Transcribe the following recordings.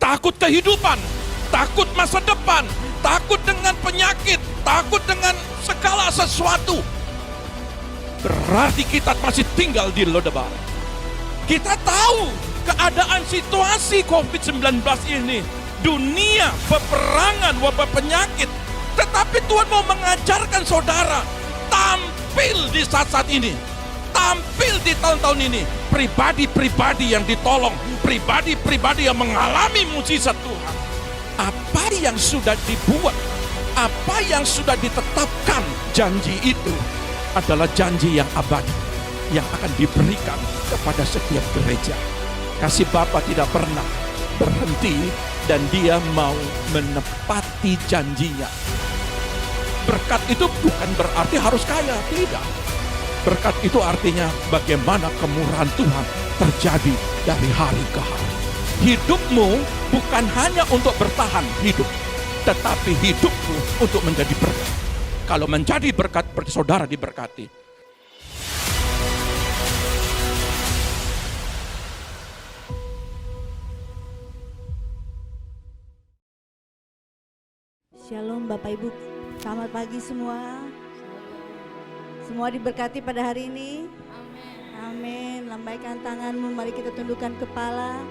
takut kehidupan, takut masa depan, takut dengan penyakit, takut dengan segala sesuatu, berarti kita masih tinggal di Lodebar. Kita tahu keadaan situasi COVID-19 ini, dunia, peperangan, wabah penyakit. Tetapi Tuhan mau mengajarkan saudara, tampil di saat-saat ini, tampil di tahun-tahun ini, pribadi-pribadi yang ditolong, pribadi-pribadi yang mengalami mukjizat Tuhan. Apa yang sudah dibuat, apa yang sudah ditetapkan, janji itu adalah janji yang abadi, yang akan diberikan kepada setiap gereja. Kasih Bapa tidak pernah berhenti dan Dia mau menepati janjinya. Berkat itu bukan berarti harus kaya, tidak. Berkat itu artinya bagaimana kemurahan Tuhan terjadi dari hari ke hari. Hidupmu bukan hanya untuk bertahan hidup, tetapi hidupmu untuk menjadi berkat. Kalau menjadi berkat, berarti saudara diberkati. Shalom Bapak Ibu, selamat pagi semua. Semua diberkati pada hari ini. Amin. Lambaikan tanganmu, mari kita tundukkan kepala.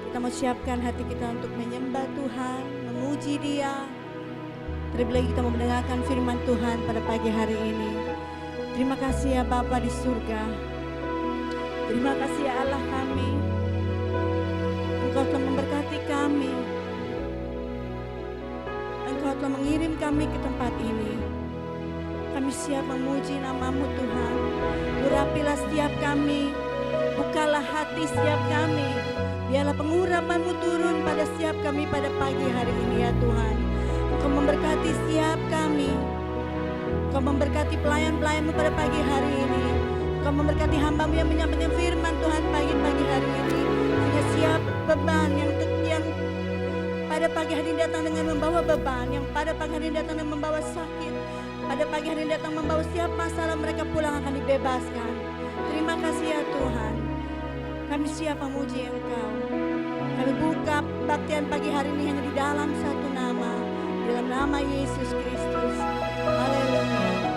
Kita mau siapkan hati kita untuk menyembah Tuhan, memuji Dia. Terlebih lagi kita mau mendengarkan firman Tuhan pada pagi hari ini. Terima kasih ya Bapa di surga. Terima kasih ya Allah kami. Engkau telah memberkati kami. Engkau telah mengirim kami ke tempat ini. Kami siap memuji nama-Mu Tuhan. Urapilah setiap kami. Bukalah hati setiap kami. Biarlah pengurapan-Mu turun pada setiap kami pada pagi hari ini ya Tuhan. Engkau memberkati setiap kami. Engkau memberkati pelayan-pelayan-Mu pada pagi hari ini. Engkau memberkati hamba-Mu yang menyampaikan firman Tuhan pagi-pagi hari ini. Sehingga siap beban yang pada pagi hari ini datang dengan membawa beban, yang pada pagi hari ini datang dengan membawa sakit, pada pagi hari ini datang membawa setiap masalah mereka pulang akan dibebaskan. Terima kasih ya Tuhan. Kami siap memuji Engkau. Kami buka kebaktian pagi hari ini hanya di dalam satu nama, dalam nama Yesus Kristus. Haleluya. Hallelujah.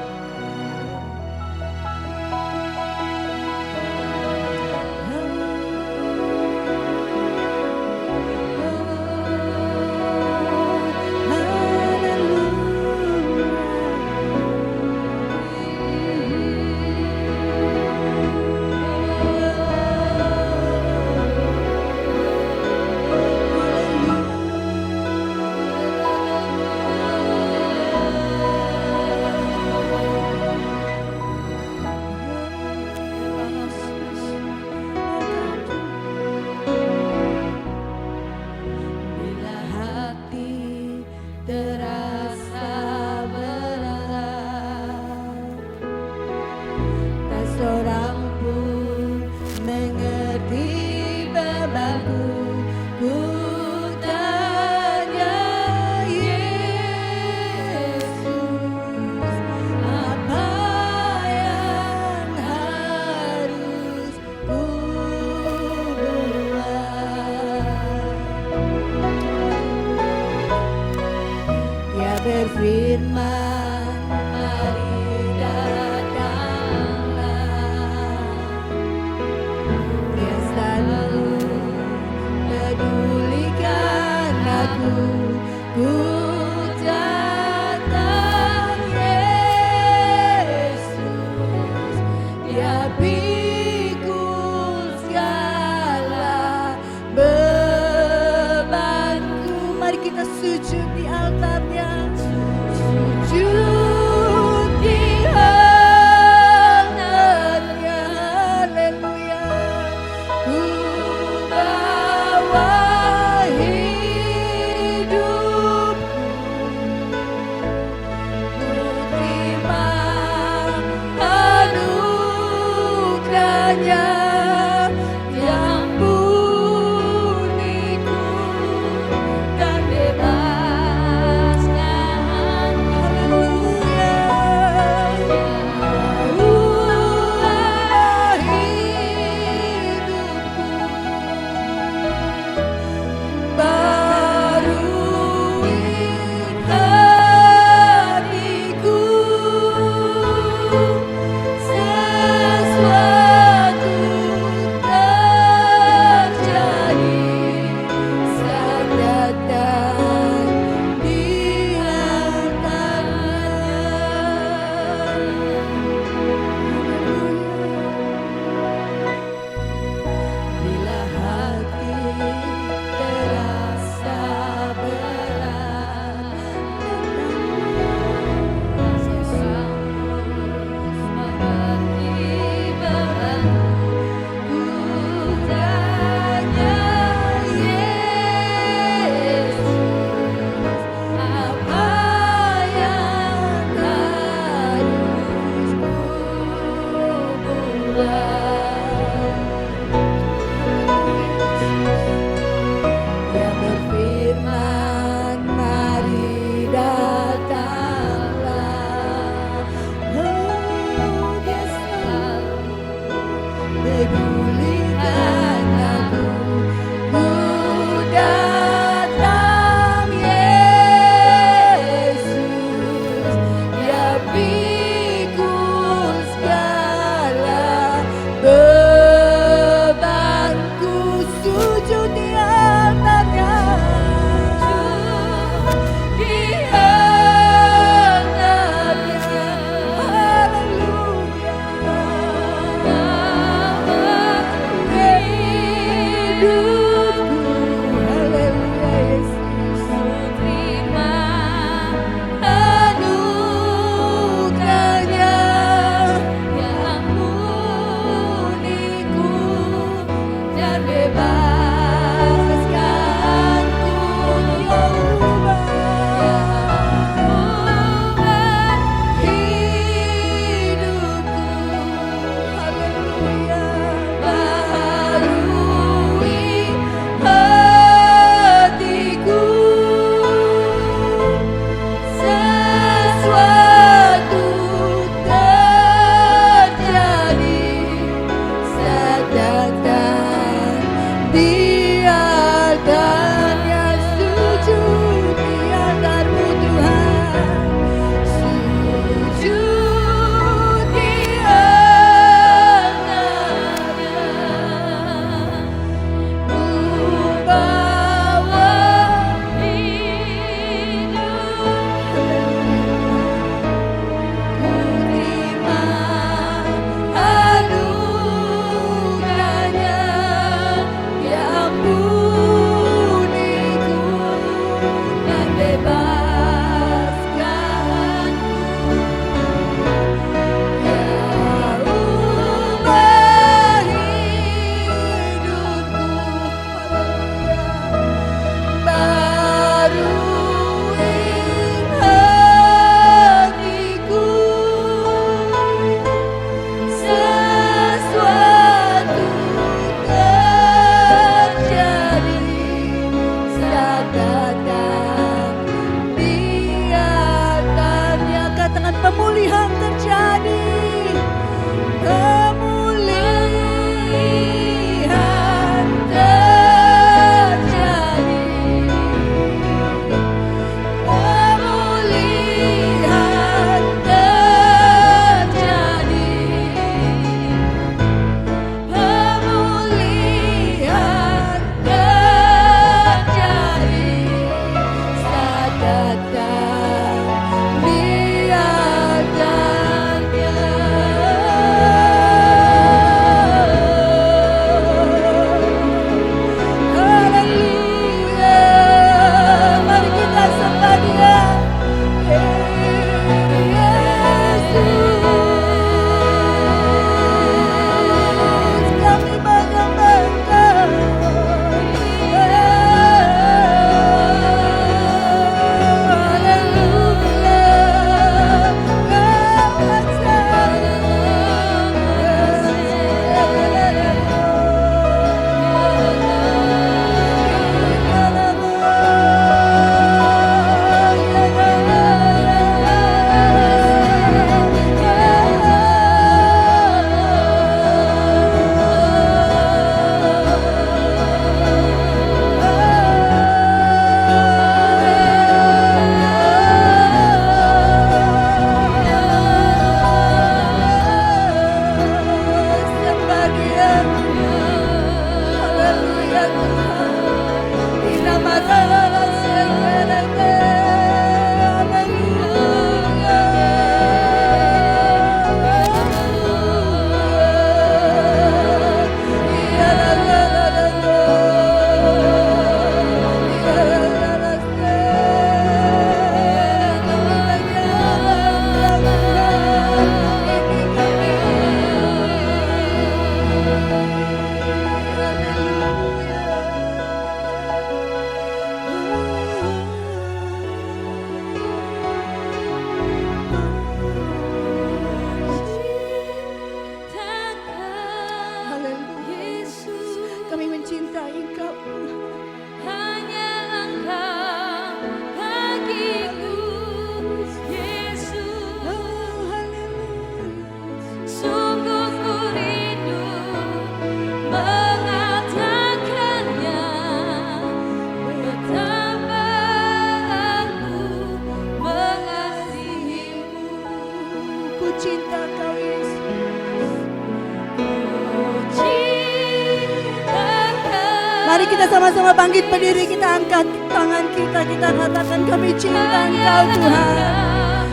kita sama-sama bangkit berdiri, kita angkat tangan kita katakan kami cinta Engkau Tuhan.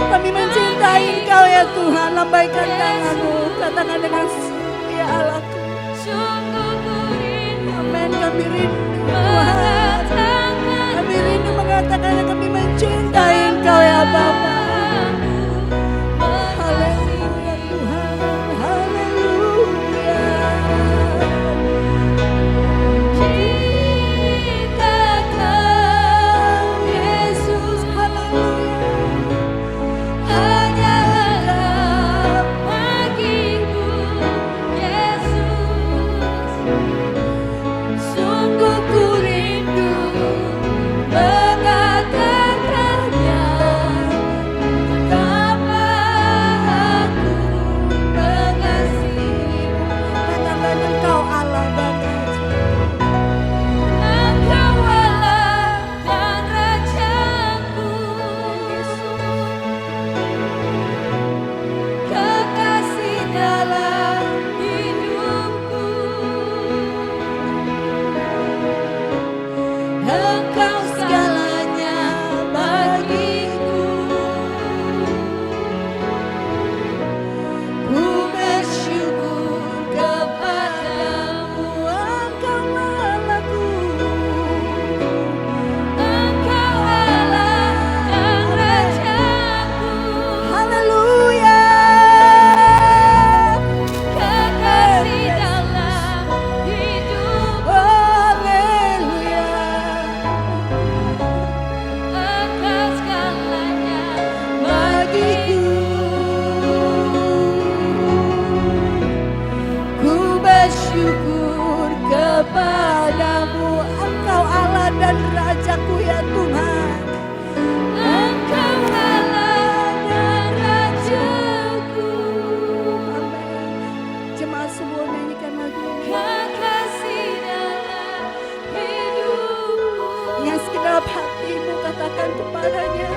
Kami mencintai Engkau ya Tuhan. Lambaikan tanganmu, katakan dengan ya Allahku. Amin, kami rindu Tuhan. Kami rindu mengatakan kami mencintai Engkau ya Bapa. Haleluya Tuhan, haleluya. Yesus, haleluya. Hanya Engkau bagiku, Yesus. Sungguh ku rindu mengatakannya, betapa aku mengasihimu. Katakan Engkau Allah dan Raja. Engkau Allah dan Rajaku, Yesus. Kekasih dalam hidupku. Engkau segalanya bagiku. Ku bersyukur kepadamu, Engkau Allahku. Engkau Allah dan Rajaku. Haleluya. Kekasih dalam hidup. Haleluya. Engkau segalanya bagiku. Ku bersyukur kepadamu, Engkau Allah dan Rajaku ya Tuhan. Engkau Allah dan Rajaku. Amin. Jemaat semua nyanyikan lagu ini. Kekasih dalam hidupku. Yang segenap hatimu katakan kepadanya.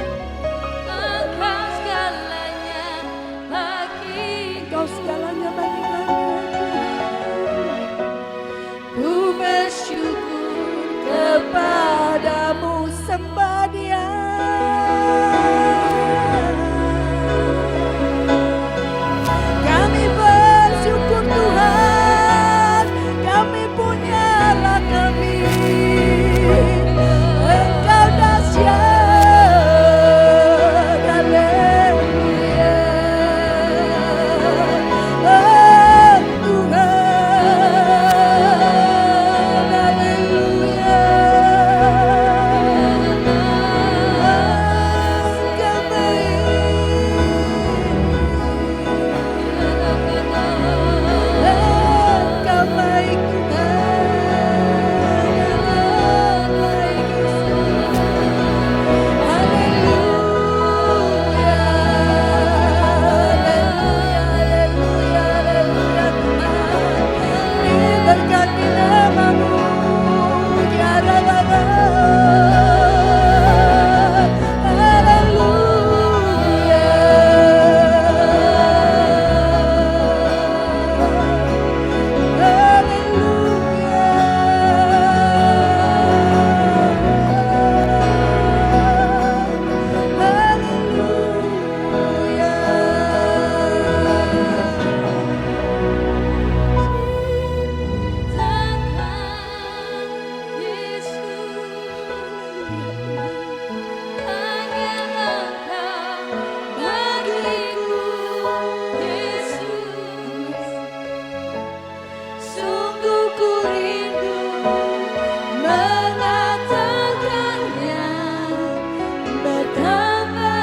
Engkau segalanya bagi. Engkau segalanya bagi kami. Ku bersyukur kepadamu, sembah Dia. Kami bersyukur Tuhan, kami punyalah kami. Engkau dahsyat, haleluya. Oh Tuhan, haleluya. Engkau baik Tuhan, baik Yesus. Haleluya, haleluya, haleluya Tuhan. Diberkati namamu, ya Rabbana. Haleluya. Sungguh ku rindu mengatakannya, betapa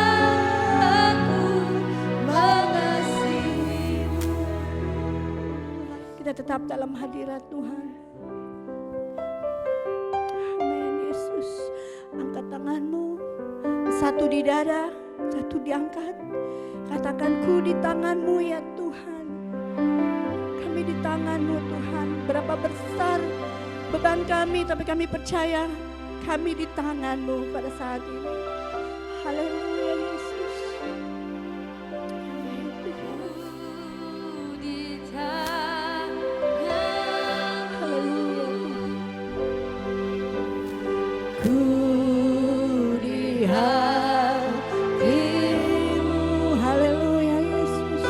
aku mengasihimu. Kita tetap dalam hadirat Tuhan. Amin Yesus. Angkat tanganmu, satu di dada, satu diangkat. Katakan ku di tanganmu ya Tuhan. Kami di tanganmu Tuhan. Berapa besar beban kami, tapi kami percaya kami di tanganmu pada saat ini. Haleluya Yesus. Amin Tuhan. Haleluya Tuhan. hatimu. Haleluya Yesus.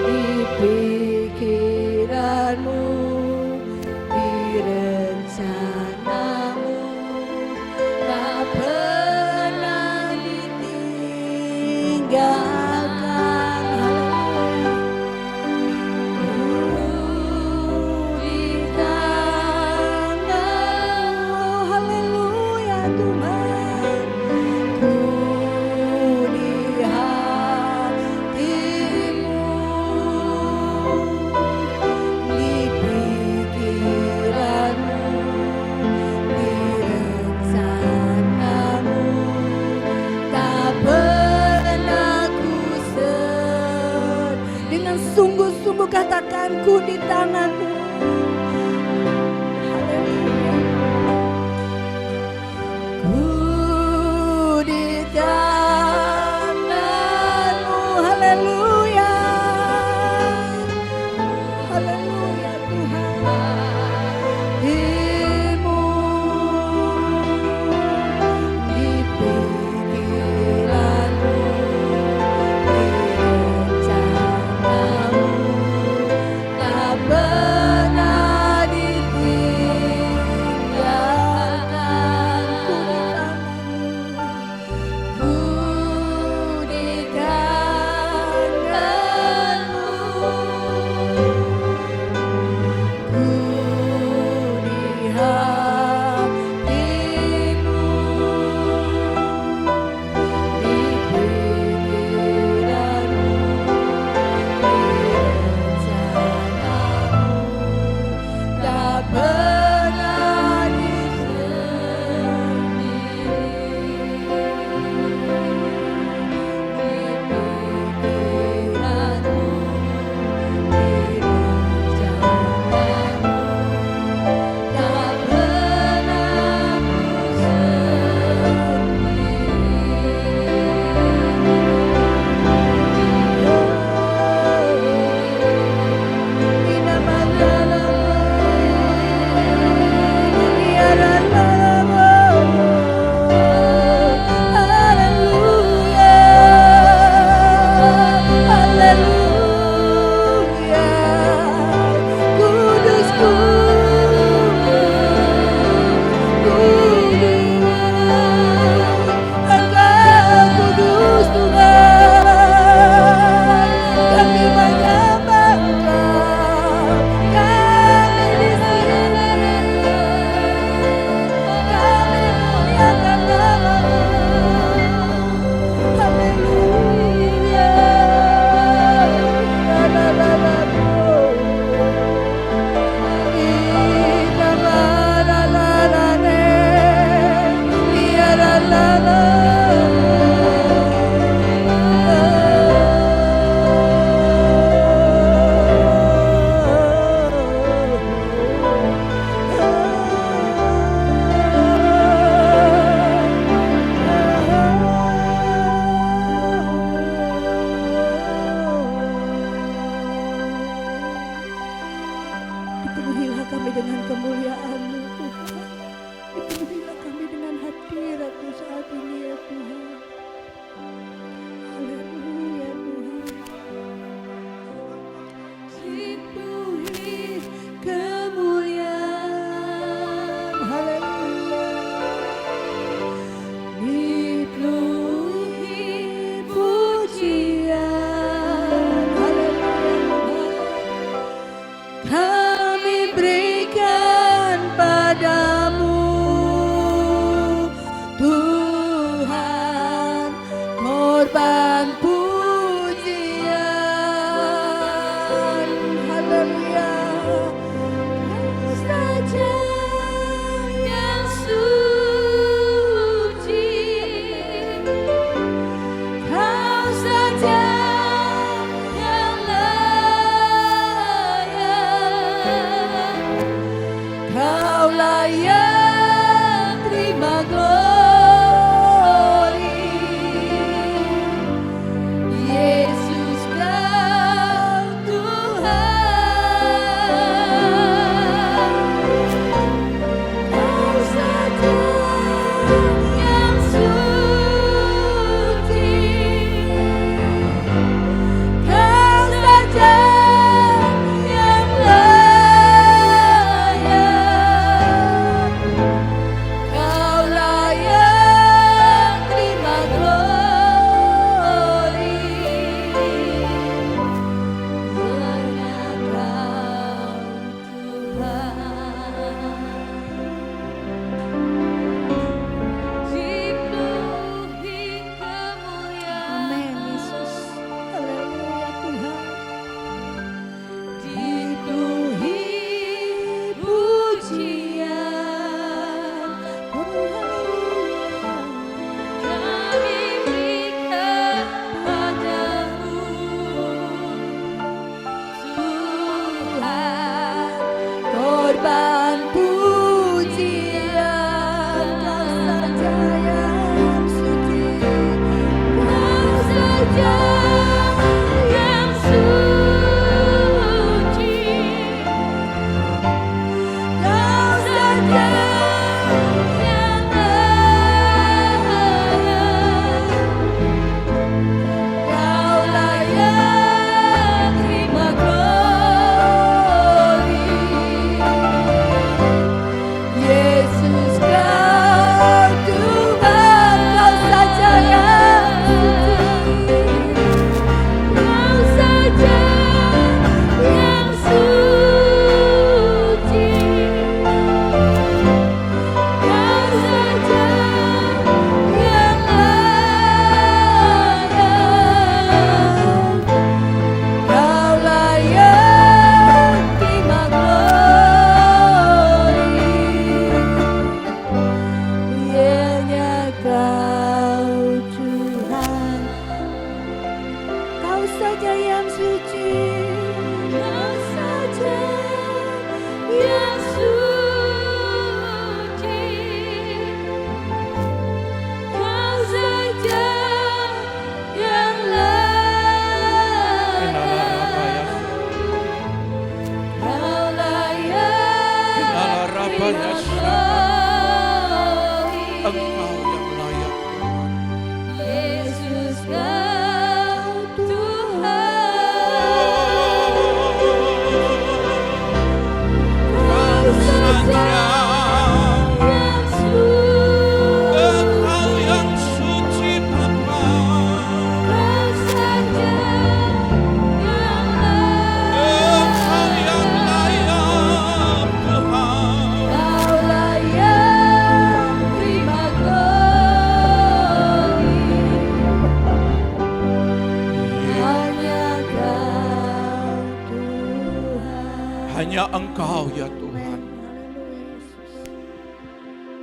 Di pikiranmu, di rencanamu, tak pernah ditinggalkan. Di tanganmu, haleluya Tuhan,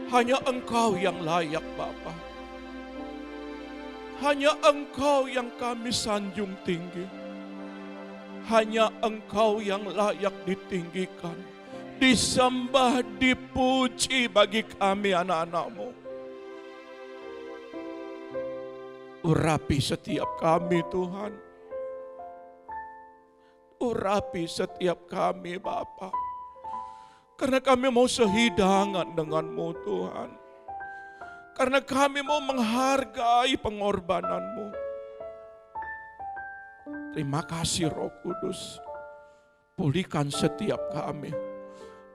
Hanya Engkau yang layak Bapa. Hanya Engkau yang kami sanjung tinggi. Hanya Engkau yang layak ditinggikan, disembah, dipuji bagi kami anak-anak-Mu. Urapi setiap kami Tuhan. Urapi setiap kami Bapa. Karena kami mau sehidangan dengan-Mu Tuhan. Karena kami mau menghargai pengorbanan-Mu. Terima kasih Roh Kudus. Pulihkan setiap kami.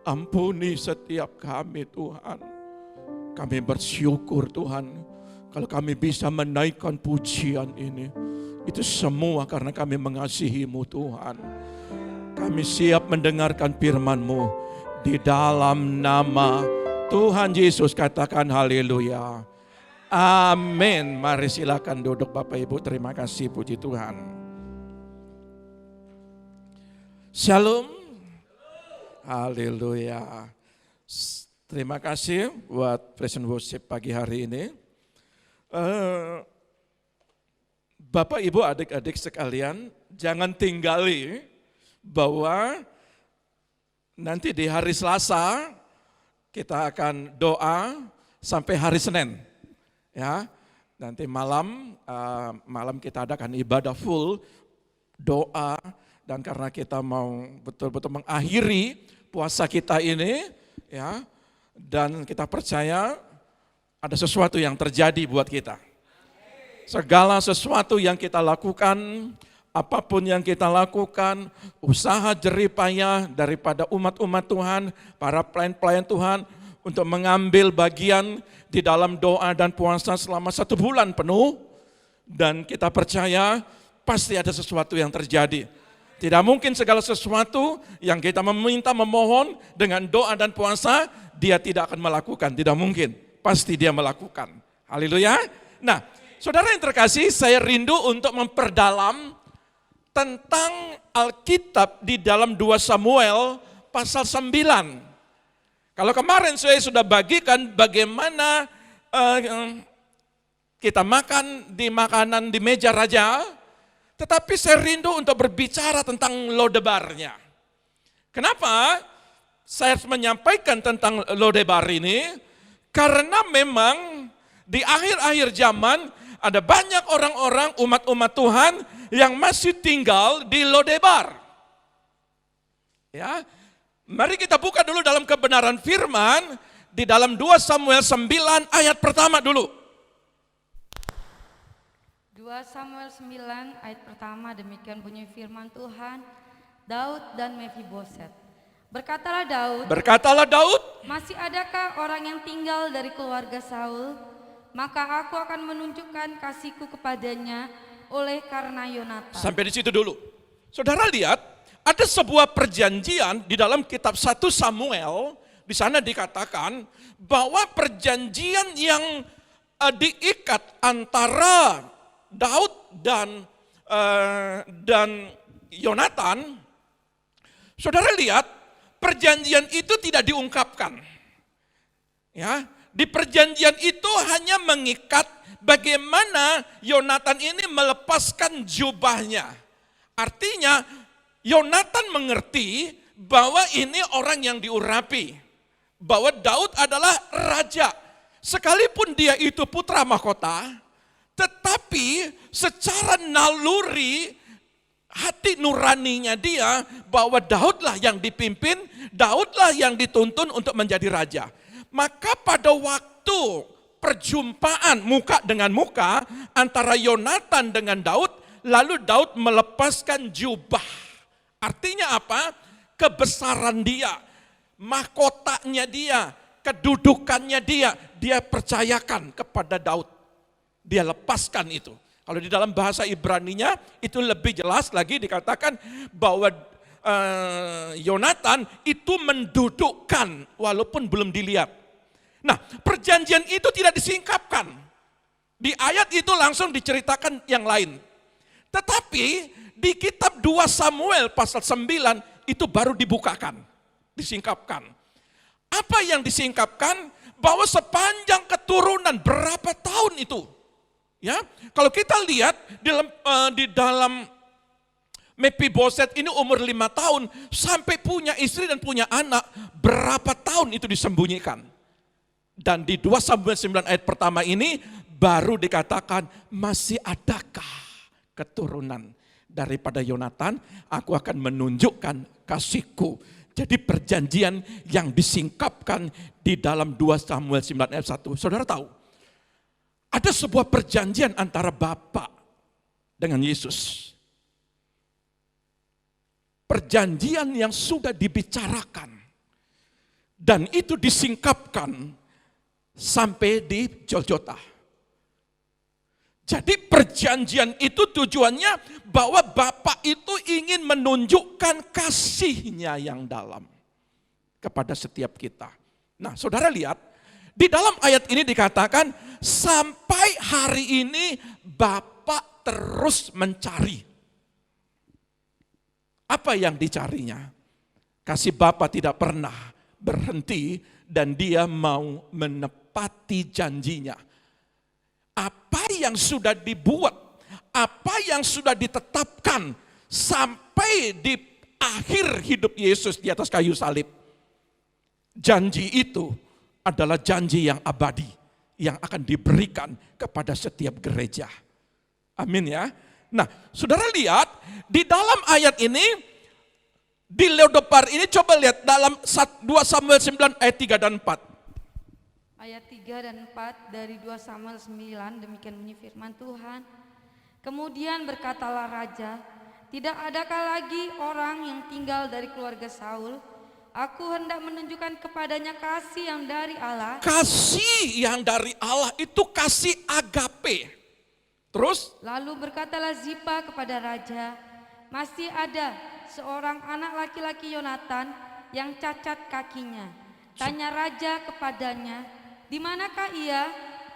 Ampuni setiap kami Tuhan. Kami bersyukur Tuhan. Kalau kami bisa menaikkan pujian ini. Itu semua karena kami mengasihi-Mu Tuhan. Kami siap mendengarkan firman-Mu. Di dalam nama Tuhan Yesus katakan haleluya. Amin. Mari silakan duduk Bapak Ibu. Terima kasih, puji Tuhan. Shalom. Haleluya. Terima kasih buat present worship pagi hari ini. Bapak Ibu adik-adik sekalian, jangan tinggali bahwa nanti di hari Selasa kita akan doa sampai hari Senin. Ya, nanti malam kita adakan ibadah full doa, dan karena kita mau betul-betul mengakhiri puasa kita ini, ya, dan kita percaya ada sesuatu yang terjadi buat kita. Segala sesuatu yang kita lakukan, apapun yang kita lakukan, usaha jeripayah daripada umat-umat Tuhan, para pelayan-pelayan Tuhan untuk mengambil bagian di dalam doa dan puasa selama 1 bulan penuh, dan kita percaya pasti ada sesuatu yang terjadi. Tidak mungkin segala sesuatu yang kita meminta, memohon dengan doa dan puasa, dia tidak akan melakukan, tidak mungkin. Pasti dia melakukan. Haleluya. Nah, saudara yang terkasih, saya rindu untuk memperdalam tentang Alkitab di dalam 2 Samuel pasal 9. Kalau kemarin saya sudah bagikan bagaimana kita makan di makanan di meja raja, tetapi saya rindu untuk berbicara tentang Lodebarnya. Kenapa saya harus menyampaikan tentang Lodebar ini? Karena memang di akhir-akhir zaman ada banyak orang-orang umat-umat Tuhan yang masih tinggal di Lodebar. Ya, mari kita buka dulu dalam kebenaran firman di dalam 2 Samuel 9 ayat pertama dulu. 2 Samuel 9 ayat pertama, demikian bunyi firman Tuhan. Daud dan Mefiboset. Berkatalah Daud, masih adakah orang yang tinggal dari keluarga Saul? Maka aku akan menunjukkan kasihku kepadanya oleh karena Yonatan. Sampai di situ dulu. Saudara lihat, ada sebuah perjanjian di dalam kitab 1 Samuel, di sana dikatakan bahwa perjanjian yang diikat antara Daud dan Yonatan, saudara lihat, perjanjian itu tidak diungkapkan. Ya, di perjanjian itu hanya mengikat bagaimana Yonatan ini melepaskan jubahnya. Artinya Yonatan mengerti bahwa ini orang yang diurapi, bahwa Daud adalah raja. Sekalipun dia itu putra mahkota, tetapi secara naluri hati nuraninya dia bahwa Daudlah yang dipimpin, Daudlah yang dituntun untuk menjadi raja. Maka pada waktu perjumpaan muka dengan muka antara Yonatan dengan Daud, lalu Daud melepaskan jubah. Artinya apa? Kebesaran dia, mahkotanya dia, kedudukannya dia percayakan kepada Daud. Dia lepaskan itu. Kalau di dalam bahasa Ibraninya itu lebih jelas lagi dikatakan bahwa Yonatan itu mendudukkan walaupun belum dilihat. Nah, perjanjian itu tidak disingkapkan. Di ayat itu langsung diceritakan yang lain. Tetapi di kitab 2 Samuel pasal 9 itu baru dibukakan, disingkapkan. Apa yang disingkapkan? bahwa sepanjang keturunan berapa tahun itu? Ya, kalau kita lihat di dalam Mephiboset ini umur 5 tahun sampai punya istri dan punya anak, berapa tahun itu disembunyikan. Dan di 2 Samuel 9 ayat pertama ini baru dikatakan, masih adakah keturunan daripada Yonatan, aku akan menunjukkan kasihku. Jadi perjanjian yang disingkapkan di dalam 2 Samuel 9 ayat 1. Saudara tahu, ada sebuah perjanjian antara Bapa dengan Yesus. Perjanjian yang sudah dibicarakan. Dan itu disingkapkan sampai di Golgota. Jadi perjanjian itu tujuannya bahwa Bapa itu ingin menunjukkan kasihnya yang dalam kepada setiap kita. Nah, saudara lihat, di dalam ayat ini dikatakan sampai hari ini Bapa terus mencari. Apa yang dicarinya? Kasih Bapa tidak pernah berhenti dan dia mau menepati janjinya. Apa yang sudah dibuat, apa yang sudah ditetapkan sampai di akhir hidup Yesus di atas kayu salib. Janji itu adalah janji yang abadi yang akan diberikan kepada setiap gereja. Amin ya. Nah, saudara lihat di dalam ayat ini, di Lodebar ini coba lihat dalam 2 Samuel 9 ayat 3 dan 4. Ayat 3 dan 4 dari 2 Samuel 9, demikian bunyi firman Tuhan. Kemudian berkatalah raja, tidak adakah lagi orang yang tinggal dari keluarga Saul? Aku hendak menunjukkan kepadanya kasih yang dari Allah. Kasih yang dari Allah itu kasih agape. Terus? Lalu berkatalah Zipa kepada raja, masih ada seorang anak laki-laki Yonatan yang cacat kakinya. Tanya raja kepadanya, di manakah ia?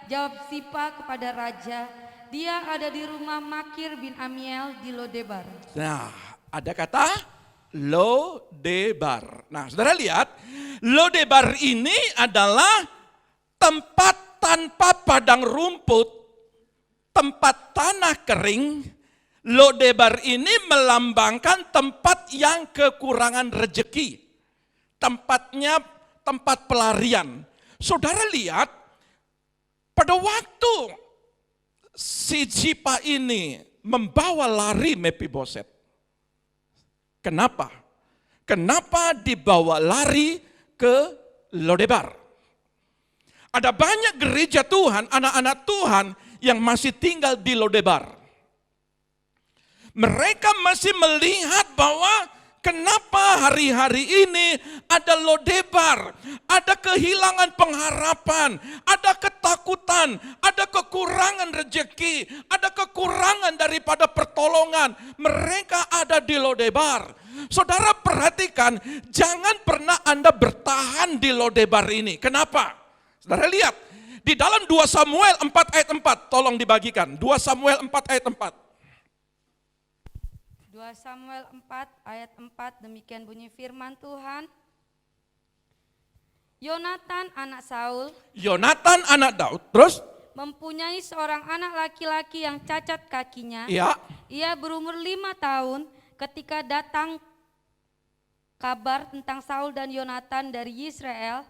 Jawab Zipa kepada raja, dia ada di rumah Makir bin Amiel di Lodebar. Nah, ada kata Lodebar. Nah, saudara lihat, Lodebar ini adalah tempat tanpa padang rumput, tempat tanah kering. Lodebar ini melambangkan tempat yang kekurangan rejeki. Tempatnya tempat pelarian. Saudara lihat, pada waktu si Zipa ini membawa lari Mephiboset. Kenapa? Kenapa dibawa lari ke Lodebar? Ada banyak gereja Tuhan, anak-anak Tuhan yang masih tinggal di Lodebar. Mereka masih melihat bahwa kenapa hari-hari ini ada Lodebar, ada kehilangan pengharapan, ada ketakutan, ada kekurangan rejeki, ada kekurangan daripada pertolongan. Mereka ada di Lodebar. Saudara perhatikan, jangan pernah Anda bertahan di Lodebar ini. Kenapa? Saudara lihat, di dalam 2 Samuel 4 ayat 4, tolong dibagikan. 2 Samuel 4 ayat 4. 2 Samuel 4 ayat 4, demikian bunyi firman Tuhan. Yonatan anak Saul, Yonatan anak Daud, terus? Mempunyai seorang anak laki-laki yang cacat kakinya. Iya. Ia berumur 5 tahun ketika datang kabar tentang Saul dan Yonatan dari Israel.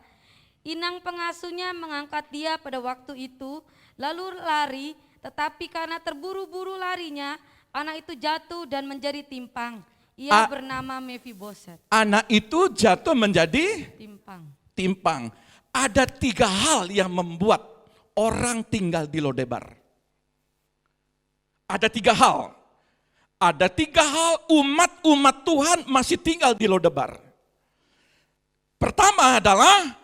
Inang pengasuhnya mengangkat dia pada waktu itu, lalu lari, tetapi karena terburu-buru larinya, anak itu jatuh dan menjadi timpang. Ia bernama Mephiboset. Anak itu jatuh menjadi timpang. Ada 3 hal yang membuat orang tinggal di Lodebar. Ada 3 hal. Ada 3 hal umat-umat Tuhan masih tinggal di Lodebar. Pertama adalah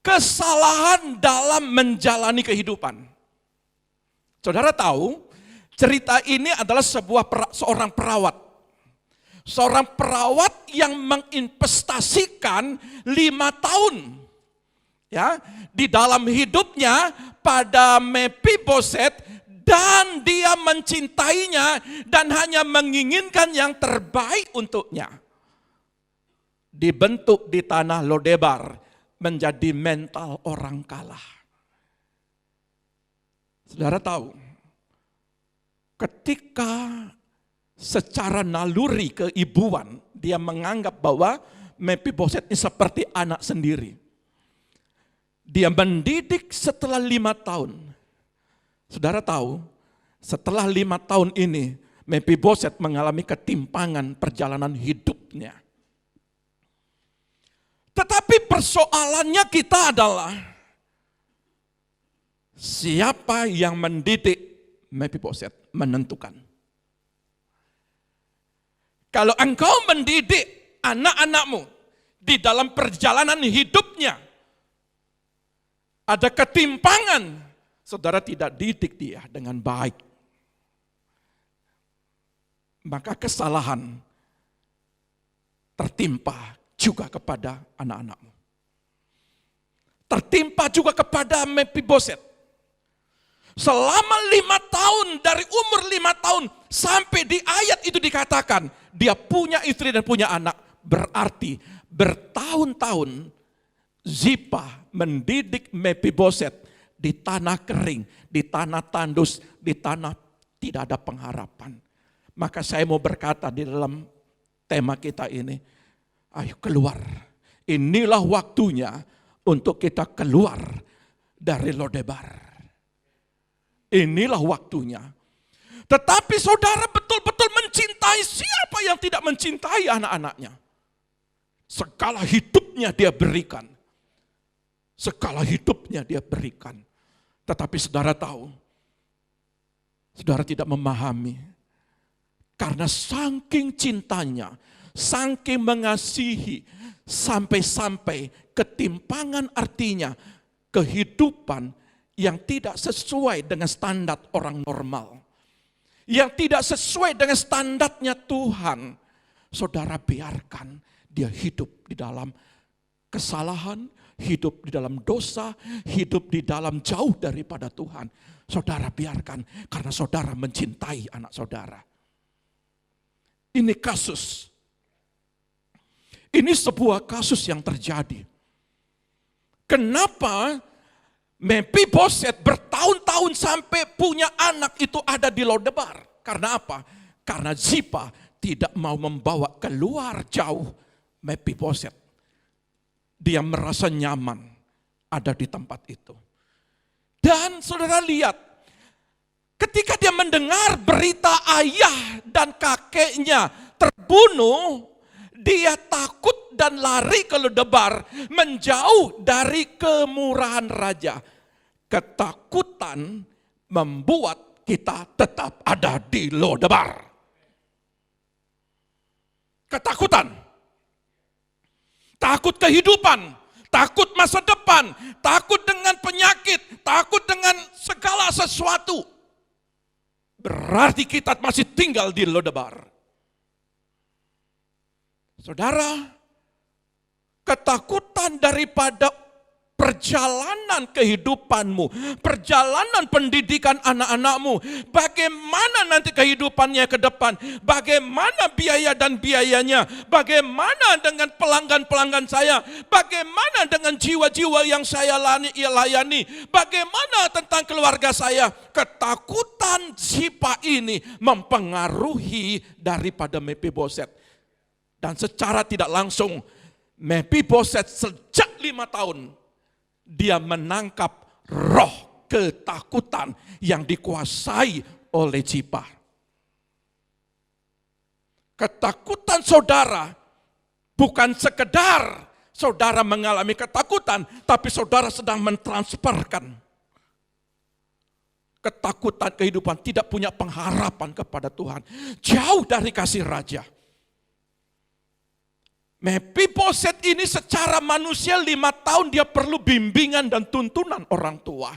kesalahan dalam menjalani kehidupan. Saudara tahu, cerita ini adalah seorang perawat. Seorang perawat yang menginvestasikan 5 tahun ya di dalam hidupnya pada Mephiboset, dan dia mencintainya dan hanya menginginkan yang terbaik untuknya. Dibentuk di tanah Lodebar menjadi mental orang kalah. Saudara tahu, ketika secara naluri keibuan, dia menganggap bahwa Mephiboset ini seperti anak sendiri. Dia mendidik setelah 5 tahun. Saudara tahu, setelah 5 tahun ini, Mephiboset mengalami ketimpangan perjalanan hidupnya. Tetapi persoalannya kita adalah, siapa yang mendidik Mephiboset menentukan. Kalau engkau mendidik anak-anakmu di dalam perjalanan hidupnya, ada ketimpangan, saudara tidak didik dia dengan baik. Maka kesalahan tertimpa juga kepada anak-anakmu. Tertimpa juga kepada Mephiboset. Selama 5 tahun, dari umur 5 tahun sampai di ayat itu dikatakan, dia punya istri dan punya anak. Berarti bertahun-tahun Zipa mendidik Mephiboset di tanah kering, di tanah tandus, di tanah tidak ada pengharapan. Maka saya mau berkata di dalam tema kita ini, ayo keluar. Inilah waktunya untuk kita keluar dari Lodebar. Inilah waktunya. Tetapi saudara betul-betul mencintai, siapa yang tidak mencintai anak-anaknya? Segala hidupnya dia berikan. Segala hidupnya dia berikan. Tetapi saudara tahu, saudara tidak memahami. Karena saking cintanya, saking mengasihi, sampai-sampai ketimpangan artinya kehidupan yang tidak sesuai dengan standar orang normal. Yang tidak sesuai dengan standarnya Tuhan. Saudara biarkan dia hidup di dalam kesalahan, hidup di dalam dosa, hidup di dalam jauh daripada Tuhan. Saudara biarkan karena saudara mencintai anak saudara. Ini kasus. Ini sebuah kasus yang terjadi. Kenapa Mephiboset bertahun-tahun sampai punya anak itu ada di Lodebar? Karena apa? Karena Zipa tidak mau membawa keluar jauh Mephiboset. Dia merasa nyaman ada di tempat itu. Dan saudara lihat, ketika dia mendengar berita ayah dan kakeknya terbunuh, dia takut dan lari ke Lodebar, menjauh dari kemurahan raja. Ketakutan membuat kita tetap ada di Lodebar. Ketakutan. Takut kehidupan, takut masa depan, takut dengan penyakit, takut dengan segala sesuatu. Berarti kita masih tinggal di Lodebar. Saudara, ketakutan daripada perjalanan kehidupanmu, perjalanan pendidikan anak-anakmu, bagaimana nanti kehidupannya ke depan, bagaimana biaya dan biayanya, bagaimana dengan pelanggan-pelanggan saya, bagaimana dengan jiwa-jiwa yang saya layani, bagaimana tentang keluarga saya. Ketakutan Zipa ini mempengaruhi daripada Mephiboset. Dan secara tidak langsung Mephiboset sejak 5 tahun dia menangkap roh ketakutan yang dikuasai oleh Zipa. Ketakutan saudara bukan sekedar saudara mengalami ketakutan, tapi saudara sedang mentransferkan ketakutan kehidupan, tidak punya pengharapan kepada Tuhan, jauh dari kasih raja. Mephiboset ini secara manusia 5 tahun dia perlu bimbingan dan tuntunan orang tua.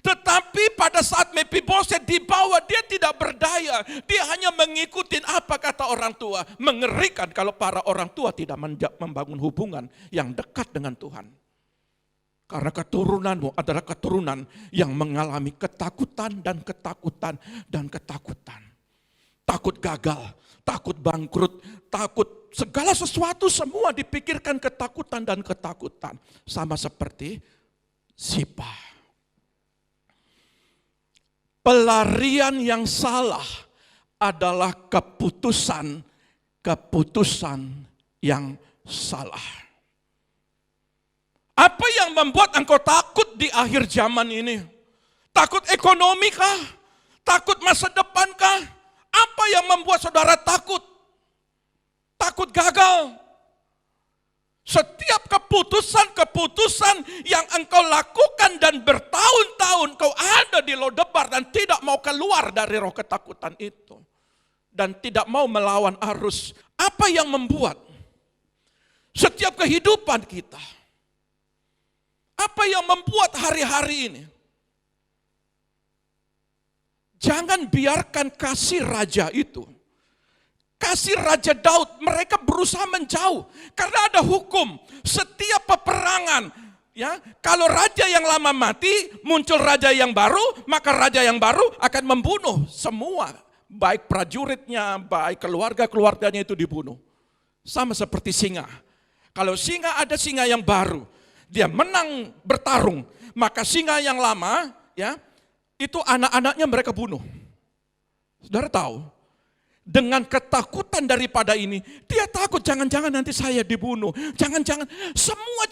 Tetapi pada saat Mephiboset dibawa, dia tidak berdaya. Dia hanya mengikuti apa kata orang tua. Mengerikan kalau para orang tua tidak membangun hubungan yang dekat dengan Tuhan. Karena keturunanmu adalah keturunan yang mengalami ketakutan dan ketakutan dan ketakutan. Takut gagal, takut bangkrut, takut segala sesuatu semua dipikirkan ketakutan dan ketakutan. Sama seperti Zipah. Pelarian yang salah adalah keputusan yang salah. Apa yang membuat engkau takut di akhir zaman ini? Takut ekonomi kah? Takut masa depan kah? Apa yang membuat saudara takut? Takut gagal. Setiap keputusan-keputusan yang engkau lakukan dan bertahun-tahun kau ada di Lodebar dan tidak mau keluar dari roh ketakutan itu. Dan tidak mau melawan arus. Apa yang membuat setiap kehidupan kita? Apa yang membuat hari-hari ini? Jangan biarkan kasih raja itu. Kasih Raja Daud, mereka berusaha menjauh karena ada hukum. Setiap peperangan, ya, kalau raja yang lama mati, muncul raja yang baru, maka raja yang baru akan membunuh semua, baik prajuritnya, baik keluarga-keluarganya itu dibunuh. Sama seperti singa. Kalau singa ada singa yang baru, dia menang bertarung, maka singa yang lama, ya, itu anak-anaknya mereka bunuh. Saudara tahu? Dengan ketakutan daripada ini, dia takut jangan-jangan nanti saya dibunuh. Jangan-jangan, semua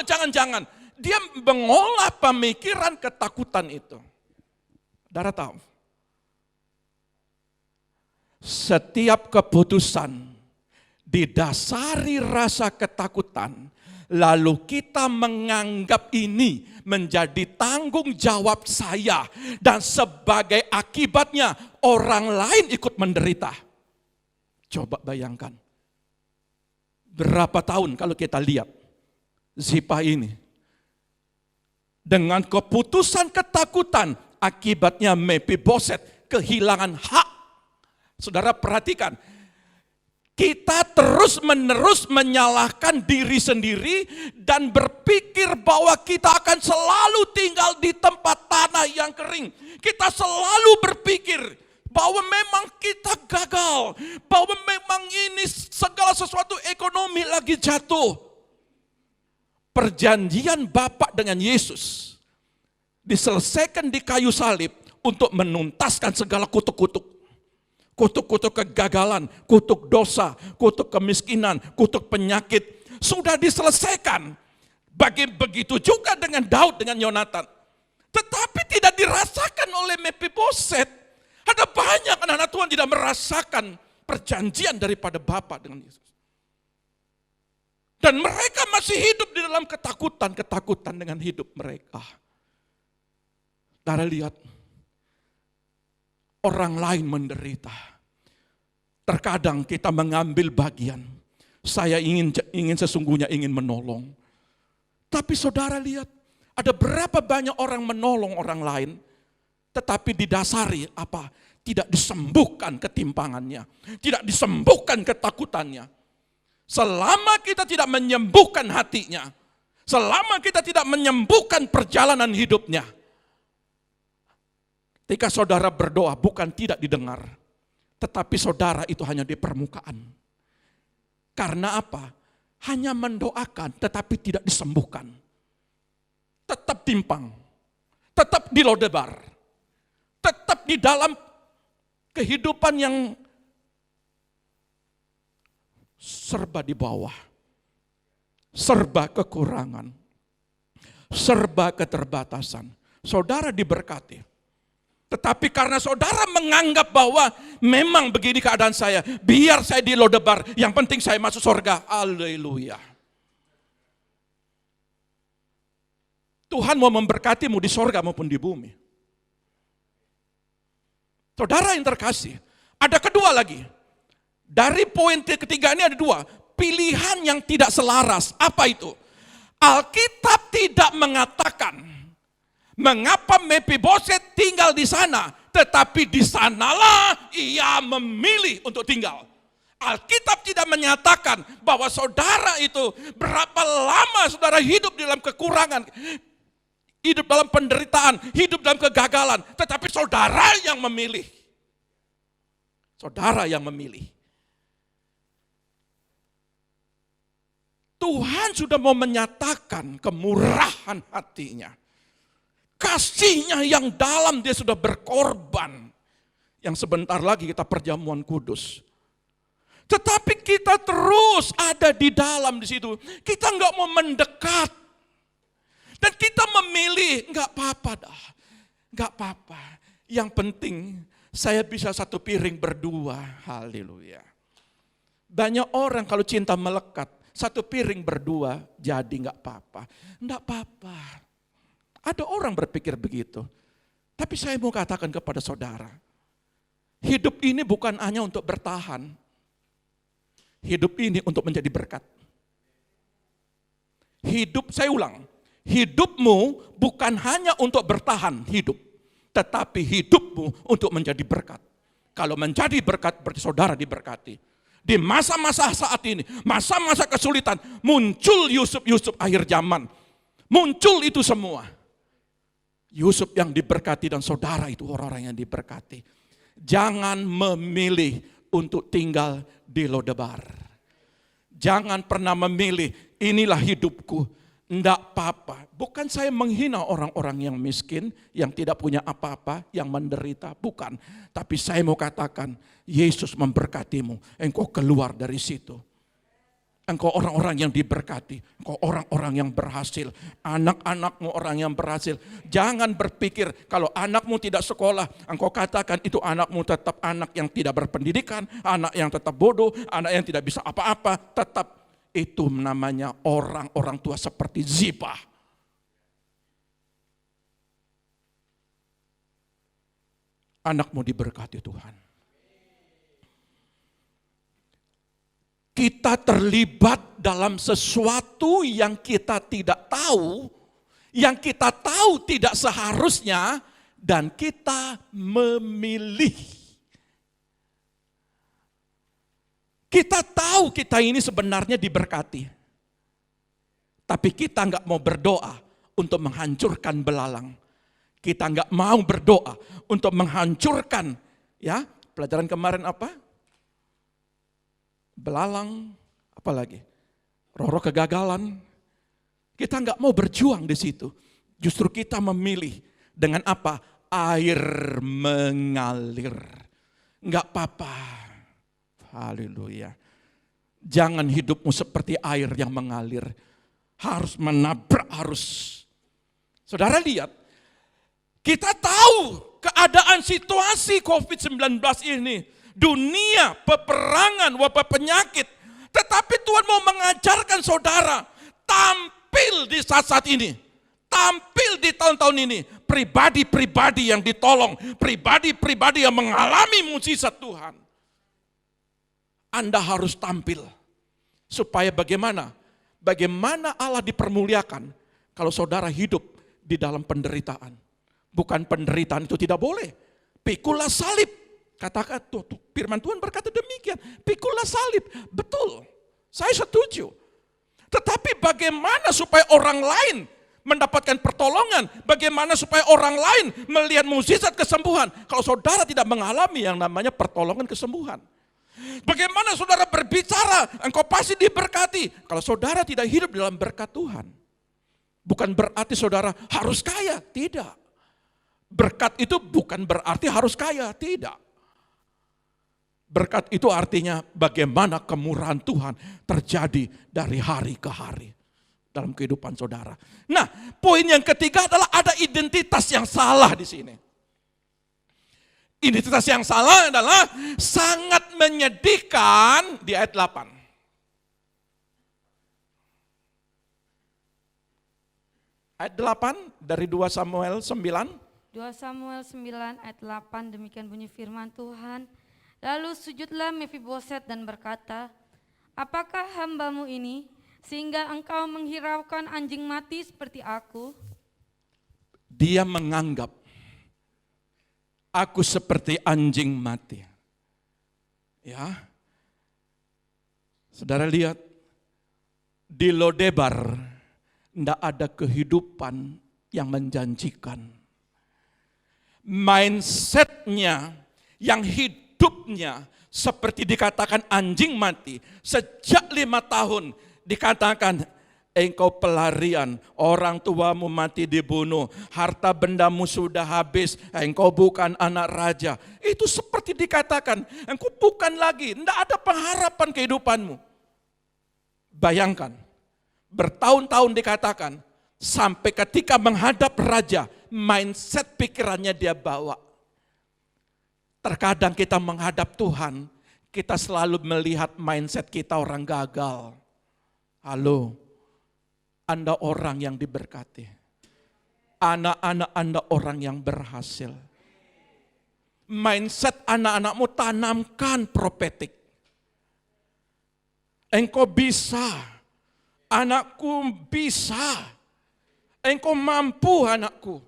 jangan-jangan. Dia mengolah pemikiran ketakutan itu. Saudara tahu? Setiap keputusan didasari rasa ketakutan, lalu kita menganggap ini menjadi tanggung jawab saya dan sebagai akibatnya orang lain ikut menderita. Coba bayangkan. Berapa tahun kalau kita lihat Zipah ini. Dengan keputusan ketakutan akibatnya Mephiboset kehilangan hak. Saudara perhatikan. Kita terus-menerus menyalahkan diri sendiri dan berpikir bahwa kita akan selalu tinggal di tempat tanah yang kering. Kita selalu berpikir bahwa memang kita gagal, bahwa memang ini segala sesuatu ekonomi lagi jatuh. Perjanjian Bapa dengan Yesus diselesaikan di kayu salib untuk menuntaskan segala kutuk-kutuk. Kutuk-kutuk kegagalan, kutuk dosa, kutuk kemiskinan, kutuk penyakit sudah diselesaikan. Begitu juga dengan Daud, dengan Yonatan. Tetapi tidak dirasakan oleh Mephiboset. Ada banyak anak-anak Tuhan tidak merasakan perjanjian daripada Bapa dengan Yesus. Dan mereka masih hidup di dalam ketakutan dengan hidup mereka. Saudara lihat, orang lain menderita. Terkadang kita mengambil bagian. Saya ingin sesungguhnya ingin menolong. Tapi saudara lihat, ada berapa banyak orang menolong orang lain, tetapi didasari apa? Tidak disembuhkan ketimpangannya, tidak disembuhkan ketakutannya. Selama kita tidak menyembuhkan hatinya, selama kita tidak menyembuhkan perjalanan hidupnya, ketika saudara berdoa bukan tidak didengar, tetapi saudara itu hanya di permukaan. Karena apa? Hanya mendoakan tetapi tidak disembuhkan. Tetap timpang, tetap di Lodebar, tetap di dalam kehidupan yang serba di bawah, serba kekurangan, serba keterbatasan. Saudara diberkati. Tetapi karena saudara menganggap bahwa memang begini keadaan saya, biar saya di Lodebar, yang penting saya masuk surga. Haleluya. Tuhan mau memberkatimu di surga maupun di bumi. Saudara yang terkasih, ada kedua lagi. Dari poin ketiga ini ada dua. Pilihan yang tidak selaras. Apa itu? Alkitab tidak mengatakan mengapa Mephiboset tinggal di sana, tetapi di sanalah ia memilih untuk tinggal. Alkitab tidak menyatakan bahwa saudara itu berapa lama saudara hidup dalam kekurangan, hidup dalam penderitaan, hidup dalam kegagalan, tetapi saudara yang memilih. Saudara yang memilih. Tuhan sudah mau menyatakan kemurahan hatinya. Kasihnya yang dalam, dia sudah berkorban. Yang sebentar lagi kita perjamuan kudus. Tetapi kita terus ada di dalam di situ. Kita nggak mau mendekat. Dan kita memilih, nggak apa-apa dah. Nggak apa-apa. Yang penting saya bisa satu piring berdua. Haleluya. Banyak orang kalau cinta melekat, satu piring berdua jadi nggak apa-apa. Nggak apa-apa. Ada orang berpikir begitu. Tapi saya mau katakan kepada saudara, hidup ini bukan hanya untuk bertahan. Hidup ini untuk menjadi berkat. Saya ulang, hidupmu bukan hanya untuk bertahan hidup, tetapi hidupmu untuk menjadi berkat. Kalau menjadi berkat berarti saudara diberkati. Di masa-masa saat ini, masa-masa kesulitan, muncul Yusuf akhir zaman. Muncul itu semua. Yusuf yang diberkati dan saudara itu orang-orang yang diberkati. Jangan memilih untuk tinggal di Lodebar. Jangan pernah memilih, inilah hidupku. Enggak apa-apa. Bukan saya menghina orang-orang yang miskin, yang tidak punya apa-apa, yang menderita. Bukan. Tapi saya mau katakan, Yesus memberkatimu. Engkau keluar dari situ. Engkau orang-orang yang diberkati. Engkau orang-orang yang berhasil. Anak-anakmu orang yang berhasil. Jangan berpikir kalau anakmu tidak sekolah, engkau katakan itu anakmu tetap anak yang tidak berpendidikan, anak yang tetap bodoh, anak yang tidak bisa apa-apa, tetap. Itu namanya orang-orang tua seperti Ziba. Anakmu diberkati Tuhan. Kita terlibat dalam sesuatu yang kita tidak tahu, yang kita tahu tidak seharusnya, dan kita memilih. Kita tahu kita ini sebenarnya diberkati. Tapi kita nggak mau berdoa untuk menghancurkan belalang. Kita nggak mau berdoa untuk menghancurkan, ya, pelajaran kemarin apa? Belalang, apa lagi? Roh-roh kegagalan. Kita nggak mau berjuang di situ. Justru kita memilih dengan apa? Air mengalir. Nggak apa-apa. Haleluya. Jangan hidupmu seperti air yang mengalir. Harus menabrak arus. Saudara lihat, kita tahu keadaan situasi COVID-19 ini. Dunia, peperangan, wabah penyakit. Tetapi Tuhan mau mengajarkan saudara, tampil di saat-saat ini. Tampil di tahun-tahun ini. Pribadi-pribadi yang ditolong. Pribadi-pribadi yang mengalami mukjizat Tuhan. Anda harus tampil. Supaya bagaimana? Bagaimana Allah dipermuliakan kalau saudara hidup di dalam penderitaan. Bukan penderitaan itu tidak boleh. Pikulah salib. Katakan, firman Tuhan berkata demikian. Pikulah salib. Betul. Saya setuju. Tetapi bagaimana supaya orang lain mendapatkan pertolongan? Bagaimana supaya orang lain melihat mukjizat kesembuhan? Kalau saudara tidak mengalami yang namanya pertolongan kesembuhan. Bagaimana saudara berbicara, engkau pasti diberkati. Kalau saudara tidak hidup dalam berkat Tuhan. Bukan berarti saudara harus kaya, tidak. Berkat itu bukan berarti harus kaya, tidak. Berkat itu artinya bagaimana kemurahan Tuhan terjadi dari hari ke hari dalam kehidupan saudara. Nah, poin yang ketiga adalah ada identitas yang salah di sini. Identitas yang salah adalah sangat menyedihkan di ayat 8. Ayat 8 dari 2 Samuel 9. 2 Samuel 9 ayat 8, demikian bunyi firman Tuhan. Lalu sujudlah Mefiboset dan berkata, apakah hambamu ini sehingga engkau menghiraukan anjing mati seperti aku? Dia menganggap aku seperti anjing mati. Ya. Saudara lihat, di Lodebar tidak ada kehidupan yang menjanjikan. Mindsetnya yang hidup hidupnya seperti dikatakan anjing mati. Sejak 5 tahun dikatakan engkau pelarian, orang tuamu mati dibunuh, harta bendamu sudah habis, engkau bukan anak raja. Itu seperti dikatakan, engkau bukan lagi, tidak ada pengharapan kehidupanmu. Bayangkan, bertahun-tahun dikatakan, sampai ketika menghadap raja, mindset pikirannya dia bawa. Terkadang kita menghadap Tuhan, kita selalu melihat mindset kita orang gagal. Halo, Anda orang yang diberkati. Anak-anak Anda orang yang berhasil. Mindset anak-anakmu tanamkan prophetic. Engkau bisa, anakku bisa. Engkau mampu anakku.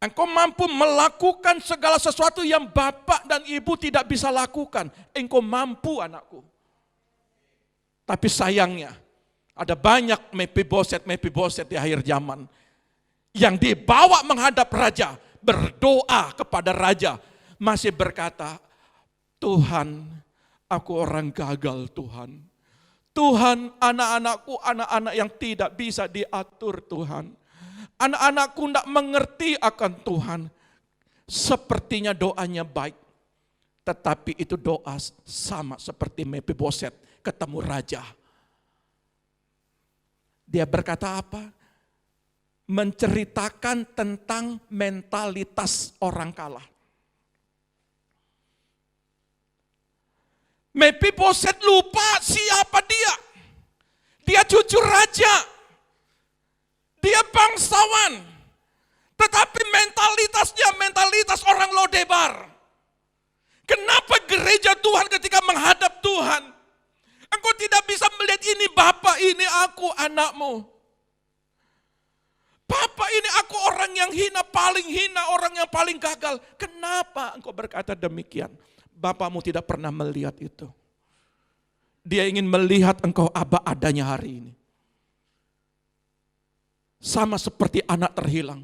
Engkau mampu melakukan segala sesuatu yang bapak dan ibu tidak bisa lakukan. Engkau mampu anakku. Tapi sayangnya, ada banyak Mephiboset di akhir zaman. Yang dibawa menghadap raja, berdoa kepada raja. Masih berkata, Tuhan, aku orang gagal Tuhan. Tuhan, anak-anakku anak-anak yang tidak bisa diatur Tuhan. Anak-anakku tidak mengerti akan Tuhan. Sepertinya doanya baik. Tetapi itu doa sama seperti Mephiboset ketemu raja. Dia berkata apa? Menceritakan tentang mentalitas orang kalah. Mephiboset lupa siapa dia. Dia cucu raja. Dia bangsawan. Tetapi mentalitasnya mentalitas orang Lodebar. Kenapa gereja Tuhan ketika menghadap Tuhan, engkau tidak bisa melihat ini Bapak, ini aku anakmu. Bapak, ini aku orang yang hina, orang yang paling gagal. Kenapa engkau berkata demikian? Bapakmu tidak pernah melihat itu. Dia ingin melihat engkau apa adanya hari ini. Sama seperti anak terhilang.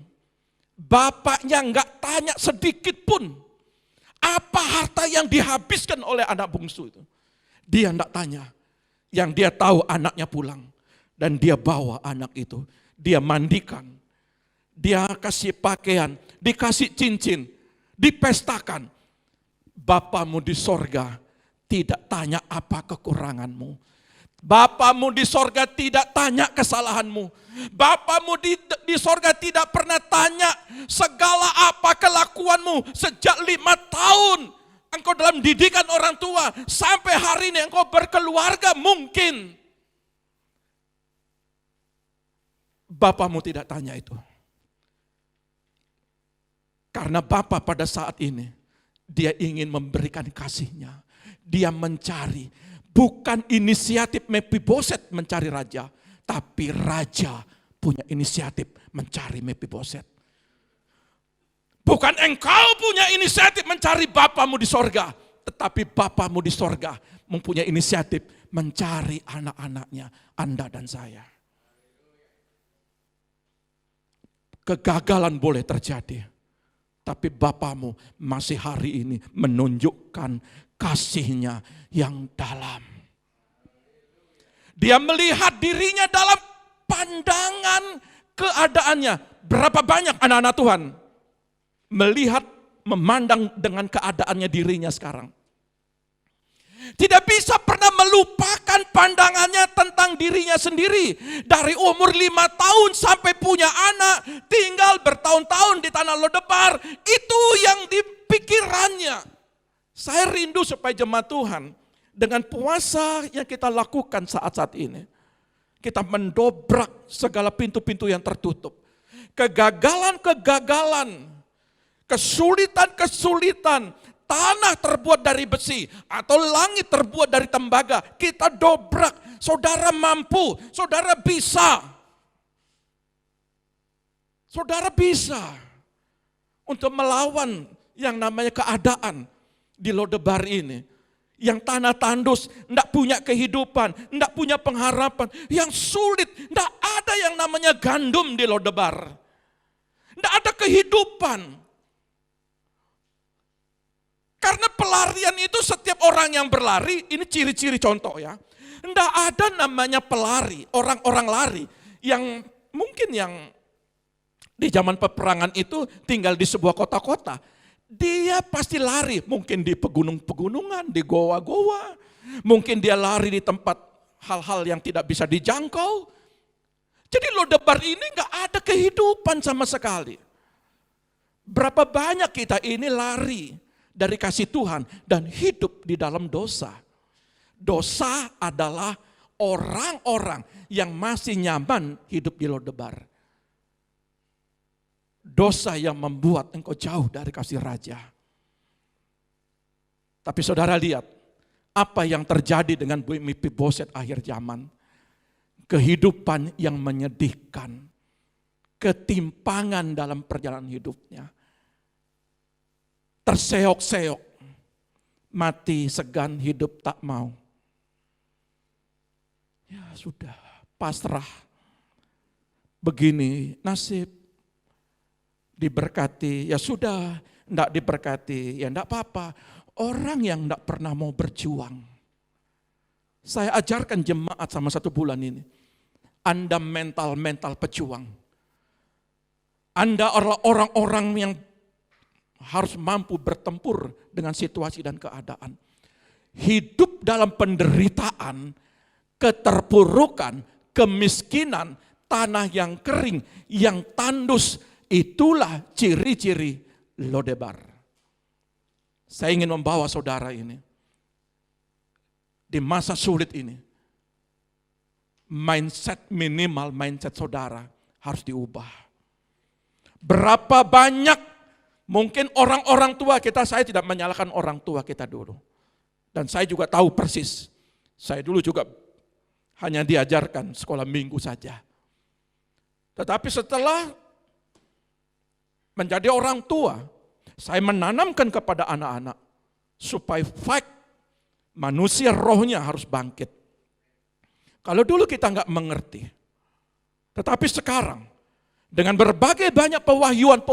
Bapaknya enggak tanya sedikit pun apa harta yang dihabiskan oleh anak bungsu itu. Dia enggak tanya. Yang dia tahu anaknya pulang. Dan dia bawa anak itu. Dia mandikan. Dia kasih pakaian. Dikasih cincin. Dipestakan. Bapamu di sorga tidak tanya apa kekuranganmu. Bapamu di sorga tidak tanya kesalahanmu. Bapamu di sorga tidak pernah tanya segala apa kelakuanmu. Sejak 5 tahun engkau dalam didikan orang tua. Sampai hari ini engkau berkeluarga mungkin. Bapamu tidak tanya itu. Karena Bapa pada saat ini, dia ingin memberikan kasihnya. Dia mencari. Bukan inisiatif Mephiboset mencari raja. Tapi raja punya inisiatif mencari Mephiboset. Bukan engkau punya inisiatif mencari Bapamu di sorga. Tetapi Bapamu di sorga mempunyai inisiatif mencari anak-anaknya, Anda dan saya. Kegagalan boleh terjadi. Tapi Bapamu masih hari ini menunjukkan kasihnya yang dalam. Dia melihat dirinya dalam pandangan keadaannya. Berapa banyak anak-anak Tuhan melihat, memandang dengan keadaannya dirinya sekarang. Tidak bisa pernah melupakan pandangannya tentang dirinya sendiri. Dari umur 5 tahun sampai punya anak, tinggal bertahun-tahun di tanah Lodebar. Itu yang dipikirannya. Saya rindu supaya jemaat Tuhan, dengan puasa yang kita lakukan saat-saat ini, kita mendobrak segala pintu-pintu yang tertutup. Kegagalan-kegagalan, kesulitan-kesulitan, tanah terbuat dari besi atau langit terbuat dari tembaga, kita dobrak. Saudara mampu, saudara bisa. Saudara bisa untuk melawan yang namanya keadaan di Lodebar ini. Yang tanah tandus, tidak punya kehidupan, tidak punya pengharapan. Yang sulit, tidak ada yang namanya gandum di Lodebar. Tidak ada kehidupan. Karena pelarian itu setiap orang yang berlari, ini ciri-ciri contoh ya. Tidak ada namanya pelari, orang-orang lari yang mungkin yang di zaman peperangan itu tinggal di sebuah kota-kota. Dia pasti lari, mungkin di pegunungan, di goa-goa. Mungkin dia lari di tempat hal-hal yang tidak bisa dijangkau. Jadi Lodebar ini gak ada kehidupan sama sekali. Berapa banyak kita ini lari dari kasih Tuhan dan hidup di dalam dosa. Dosa adalah orang-orang yang masih nyaman hidup di Lodebar. Dosa yang membuat engkau jauh dari kasih Raja. Tapi saudara lihat, apa yang terjadi dengan Mephiboset akhir zaman. Kehidupan yang menyedihkan. Ketimpangan dalam perjalanan hidupnya. Terseok-seok. Mati segan, hidup tak mau. Ya sudah, pasrah. Begini nasib. Diberkati, ya sudah. Enggak diberkati, ya enggak apa-apa. Orang yang enggak pernah mau berjuang. Saya ajarkan jemaat sama 1 bulan ini. Anda mental pejuang. Anda adalah orang-orang yang harus mampu bertempur dengan situasi dan keadaan. Hidup dalam penderitaan, keterpurukan, kemiskinan, tanah yang kering, yang tandus, itulah ciri-ciri Lodebar. Saya ingin membawa saudara ini di masa sulit ini. Mindset saudara harus diubah. Berapa banyak mungkin orang-orang tua kita, saya tidak menyalahkan orang tua kita dulu. Dan saya juga tahu persis. Saya dulu juga hanya diajarkan sekolah minggu saja. Tetapi setelah menjadi orang tua, saya menanamkan kepada anak-anak supaya manusia rohnya harus bangkit. Kalau dulu kita nggak mengerti, tetapi sekarang dengan berbagai banyak pewahyuan,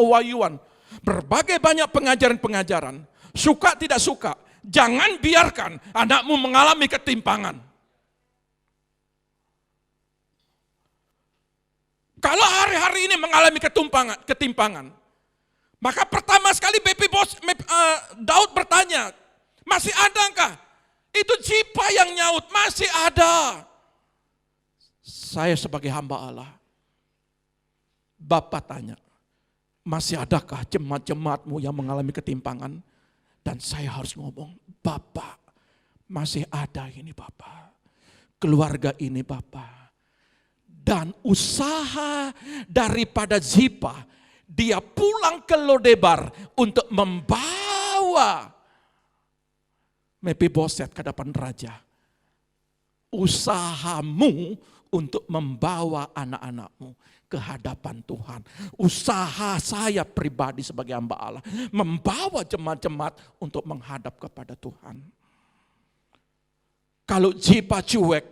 berbagai banyak pengajaran-pengajaran, suka tidak suka, jangan biarkan anakmu mengalami ketimpangan. Kalau hari-hari ini mengalami ketimpangan, maka pertama sekali Daud bertanya, masih adakah? Itu Zipa yang nyaut, masih ada. Saya sebagai hamba Allah, Bapak tanya, masih adakah jemaat-jemaatmu yang mengalami ketimpangan? Dan saya harus ngomong, Bapak, masih ada ini Bapak. Keluarga ini Bapak. Dan usaha daripada Zipa, dia pulang ke Lodebar untuk membawa Mephiboset ke hadapan raja. Usahamu untuk membawa anak-anakmu ke hadapan Tuhan. Usaha saya pribadi sebagai hamba Allah, membawa jemaat-jemaat untuk menghadap kepada Tuhan. Kalau Zipa cuek,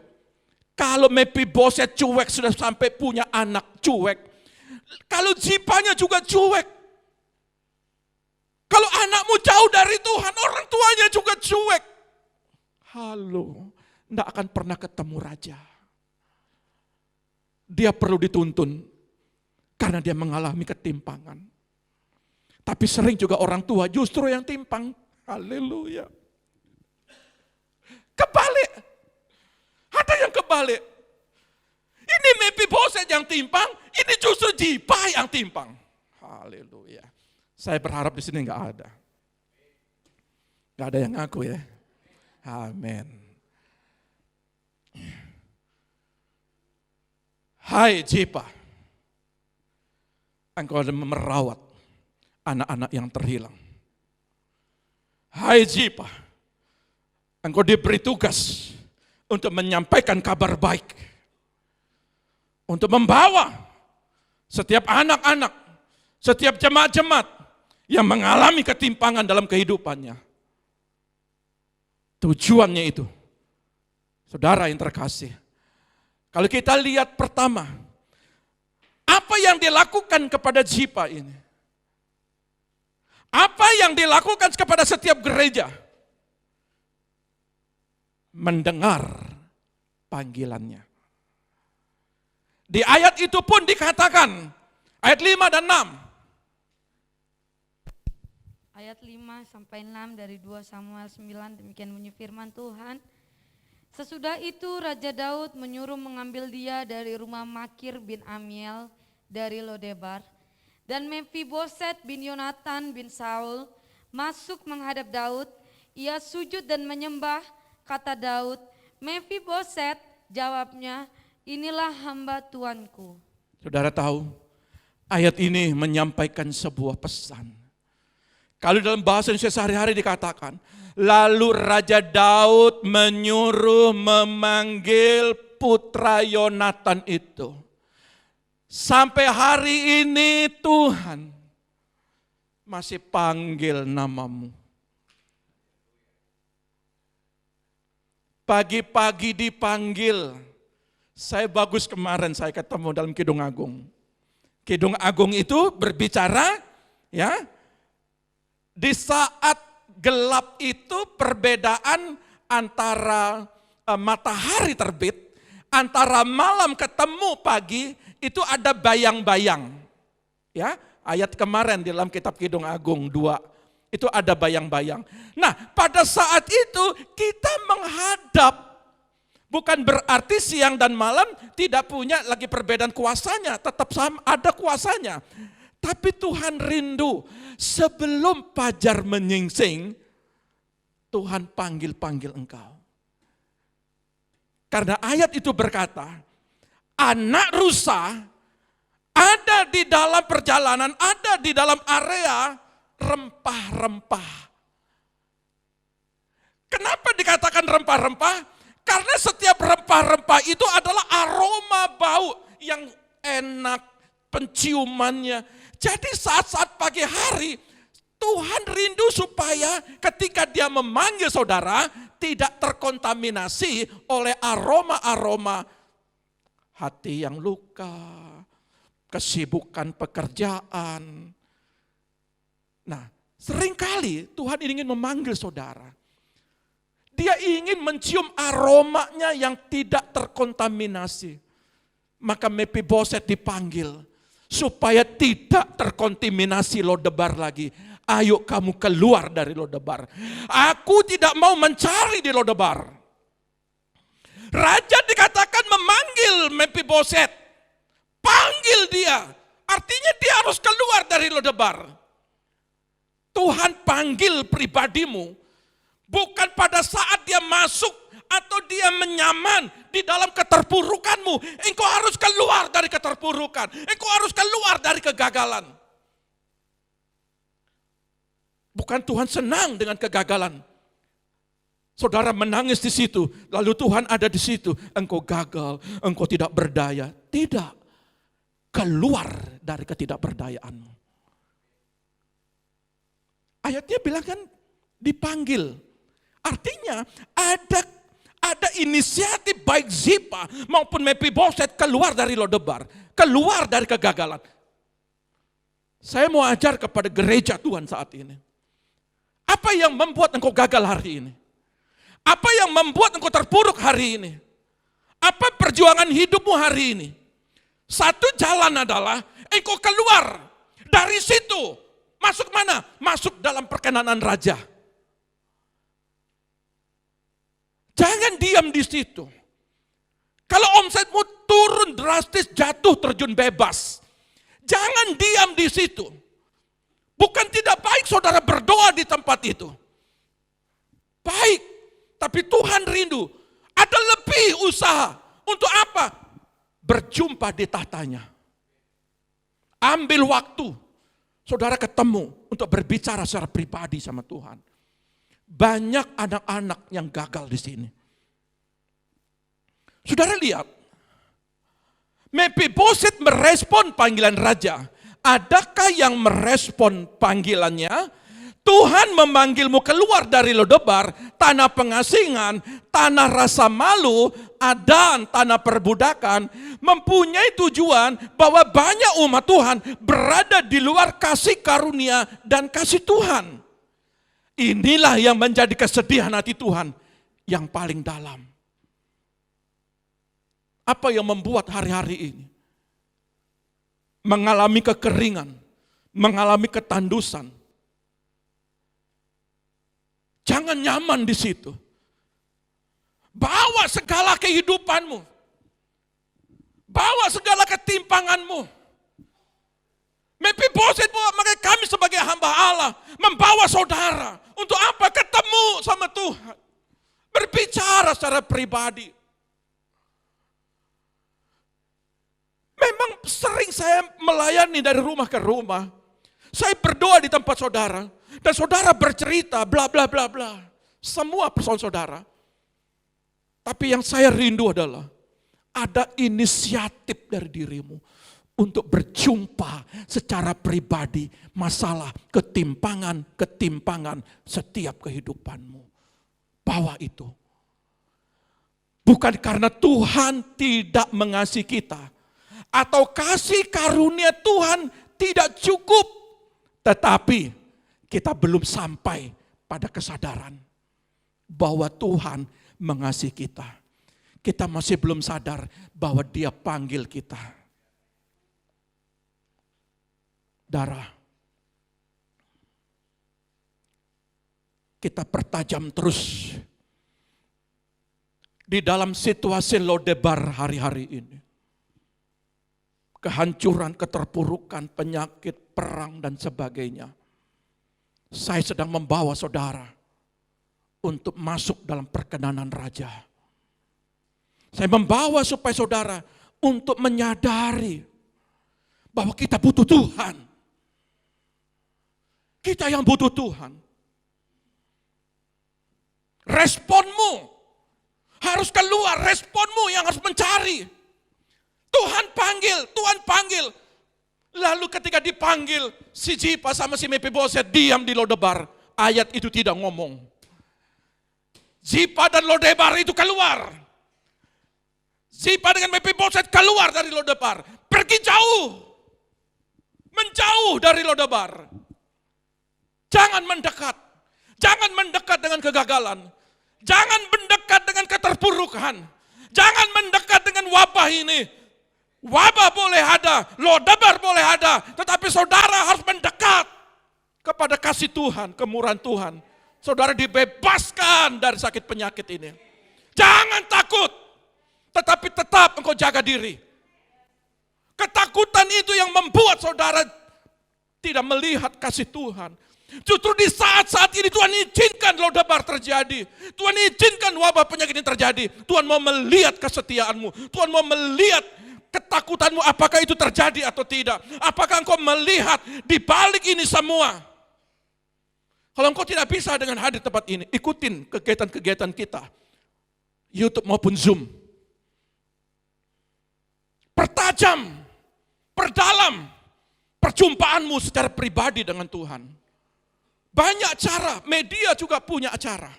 kalau Mephiboset cuek sudah sampai punya anak cuek, kalau Zipanya juga cuek. Kalau anakmu jauh dari Tuhan, orang tuanya juga cuek. Halo, tidak akan pernah ketemu raja. Dia perlu dituntun karena dia mengalami ketimpangan. Tapi sering juga orang tua justru yang timpang. Haleluya. Kebalik. Ada yang kebalik. Ini Mephiboset yang timpang, ini justru Zipa yang timpang. Haleluya. Saya berharap di sini nggak ada. Nggak ada yang ngaku ya. Amin. Hai Zipa, engkau merawat anak-anak yang terhilang. Hai Zipa, engkau diberi tugas untuk menyampaikan kabar baik. Untuk membawa setiap anak-anak, setiap jemaat-jemaat yang mengalami ketimpangan dalam kehidupannya. Tujuannya itu, saudara yang terkasih, kalau kita lihat pertama, apa yang dilakukan kepada Zipa ini? Apa yang dilakukan kepada setiap gereja? Mendengar panggilannya. Di ayat itu pun dikatakan, ayat 5 dan 6. Ayat 5 sampai 6 dari 2 Samuel 9, demikian bunyi firman Tuhan. Sesudah itu Raja Daud menyuruh mengambil dia dari rumah Makir bin Amiel dari Lodebar. Dan Mefiboset bin Yonatan bin Saul masuk menghadap Daud. Ia sujud dan menyembah. Kata Daud, Mefiboset, jawabnya, inilah hamba Tuanku. Saudara tahu, ayat ini menyampaikan sebuah pesan. Kalau dalam bahasa Indonesia sehari-hari dikatakan, lalu Raja Daud menyuruh memanggil putra Yonatan itu. Sampai hari ini Tuhan masih panggil namamu. Pagi-pagi dipanggil. Saya bagus kemarin saya ketemu dalam Kidung Agung. Kidung Agung itu berbicara, ya, di saat gelap itu perbedaan antara matahari terbit, antara malam ketemu pagi, itu ada bayang-bayang. Ya, ayat kemarin di dalam kitab Kidung Agung 2. Itu ada bayang-bayang. Nah, pada saat itu kita menghadap. Bukan berarti siang dan malam tidak punya lagi perbedaan kuasanya. Tetap sama, ada kuasanya. Tapi Tuhan rindu sebelum fajar menyingsing, Tuhan panggil-panggil engkau. Karena ayat itu berkata, anak rusa ada di dalam perjalanan, ada di dalam area rempah-rempah. Kenapa dikatakan rempah-rempah? Karena setiap rempah-rempah itu adalah aroma bau yang enak, penciumannya. Jadi saat-saat pagi hari, Tuhan rindu supaya ketika dia memanggil saudara, tidak terkontaminasi oleh aroma-aroma hati yang luka, kesibukan pekerjaan. Nah, seringkali Tuhan ingin memanggil saudara. Dia ingin mencium aromanya yang tidak terkontaminasi. Maka Mefiboset dipanggil supaya tidak terkontaminasi Lodebar lagi. Ayo kamu keluar dari Lodebar. Aku tidak mau mencari di Lodebar. Raja dikatakan memanggil Mefiboset. Panggil dia. Artinya dia harus keluar dari Lodebar. Tuhan panggil pribadimu bukan pada saat dia masuk atau dia menyaman di dalam keterpurukanmu. Engkau harus keluar dari keterpurukan. Engkau harus keluar dari kegagalan. Bukan Tuhan senang dengan kegagalan. Saudara menangis di situ, lalu Tuhan ada di situ. Engkau gagal, engkau tidak berdaya. Tidak. Keluar dari ketidakberdayaanmu. Ayatnya bilang kan dipanggil. Artinya ada inisiatif baik Ziba maupun Mefiboset keluar dari Lodebar. Keluar dari kegagalan. Saya mau ajar kepada gereja Tuhan saat ini. Apa yang membuat engkau gagal hari ini? Apa yang membuat engkau terpuruk hari ini? Apa perjuangan hidupmu hari ini? Satu jalan adalah engkau keluar dari situ. Masuk mana? Masuk dalam perkenanan raja. Jangan diam di situ. Kalau omsetmu turun drastis, jatuh terjun bebas. Jangan diam di situ. Bukan tidak baik saudara berdoa di tempat itu. Baik, tapi Tuhan rindu. Ada lebih usaha. Untuk apa? Berjumpa di tahtanya. Ambil waktu. Saudara ketemu untuk berbicara secara pribadi sama Tuhan. Banyak anak-anak yang gagal di sini. Saudara lihat, Mefiboset merespon panggilan raja. Adakah yang merespon panggilannya? Tuhan memanggilmu keluar dari Lodebar, tanah pengasingan, tanah rasa malu, dan tanah perbudakan, mempunyai tujuan bahwa banyak umat Tuhan berada di luar kasih karunia dan kasih Tuhan. Inilah yang menjadi kesedihan hati Tuhan yang paling dalam. Apa yang membuat hari-hari ini mengalami kekeringan, mengalami ketandusan? Jangan nyaman di situ. Bawa segala kehidupanmu. Bawa segala ketimpanganmu. Mephiboset makanya kami sebagai hamba Allah membawa saudara. Untuk apa? Ketemu sama Tuhan. Berbicara secara pribadi. Memang sering saya melayani dari rumah ke rumah. Saya berdoa di tempat saudara. Dan saudara bercerita bla bla bla bla. Semua persoalan saudara. Tapi yang saya rindu adalah ada inisiatif dari dirimu untuk berjumpa secara pribadi masalah ketimpangan setiap kehidupanmu. Bawa itu. Bukan karena Tuhan tidak mengasihi kita atau kasih karunia Tuhan tidak cukup, tetapi kita belum sampai pada kesadaran bahwa Tuhan mengasihi kita. Kita masih belum sadar bahwa Dia panggil kita. Darah, kita pertajam terus di dalam situasi Lodebar hari-hari ini. Kehancuran, keterpurukan, penyakit, perang, dan sebagainya. Saya sedang membawa saudara untuk masuk dalam perkenanan Raja. Saya membawa supaya saudara untuk menyadari bahwa kita butuh Tuhan. Kita yang butuh Tuhan. Responmu harus keluar, responmu yang harus mencari. Tuhan panggil. Lalu ketika dipanggil, si Zipa sama si Mephiboset diam di Lodebar. Ayat itu tidak ngomong. Zipa dan Lodebar itu keluar. Zipa dengan Mephiboset keluar dari Lodebar. Pergi jauh. Menjauh dari Lodebar. Jangan mendekat. Jangan mendekat dengan kegagalan. Jangan mendekat dengan keterpurukan. Jangan mendekat dengan wabah ini. Wabah boleh ada, Lodebar boleh ada, tetapi saudara harus mendekat kepada kasih Tuhan, kemurahan Tuhan. Saudara dibebaskan dari sakit penyakit ini. Jangan takut, tetapi tetap engkau jaga diri. Ketakutan itu yang membuat saudara tidak melihat kasih Tuhan. Justru di saat-saat ini Tuhan izinkan Lodebar terjadi. Tuhan izinkan wabah penyakit ini terjadi. Tuhan mau melihat kesetiaanmu. Tuhan mau melihat ketakutanmu, apakah itu terjadi atau tidak. Apakah engkau melihat di balik ini semua. Kalau engkau tidak bisa dengan hadir di tempat ini, ikutin kegiatan-kegiatan kita. YouTube maupun Zoom. Pertajam, perdalam perjumpaanmu secara pribadi dengan Tuhan. Banyak cara, media juga punya acara.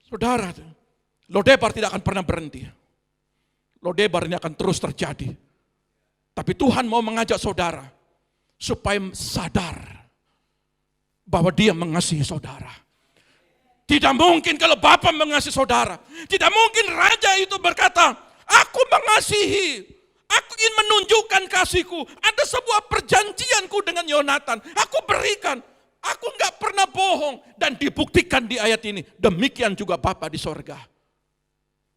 Saudara, Lodebar tidak akan pernah berhenti. Lodebar ini akan terus terjadi. Tapi Tuhan mau mengajak saudara supaya sadar bahwa Dia mengasihi saudara. Tidak mungkin kalau Bapa mengasihi saudara. Tidak mungkin Raja itu berkata, aku mengasihi, aku ingin menunjukkan kasihku. Ada sebuah perjanjianku dengan Yonatan. Aku berikan, aku enggak pernah bohong. Dan dibuktikan di ayat ini. Demikian juga Bapa di sorga.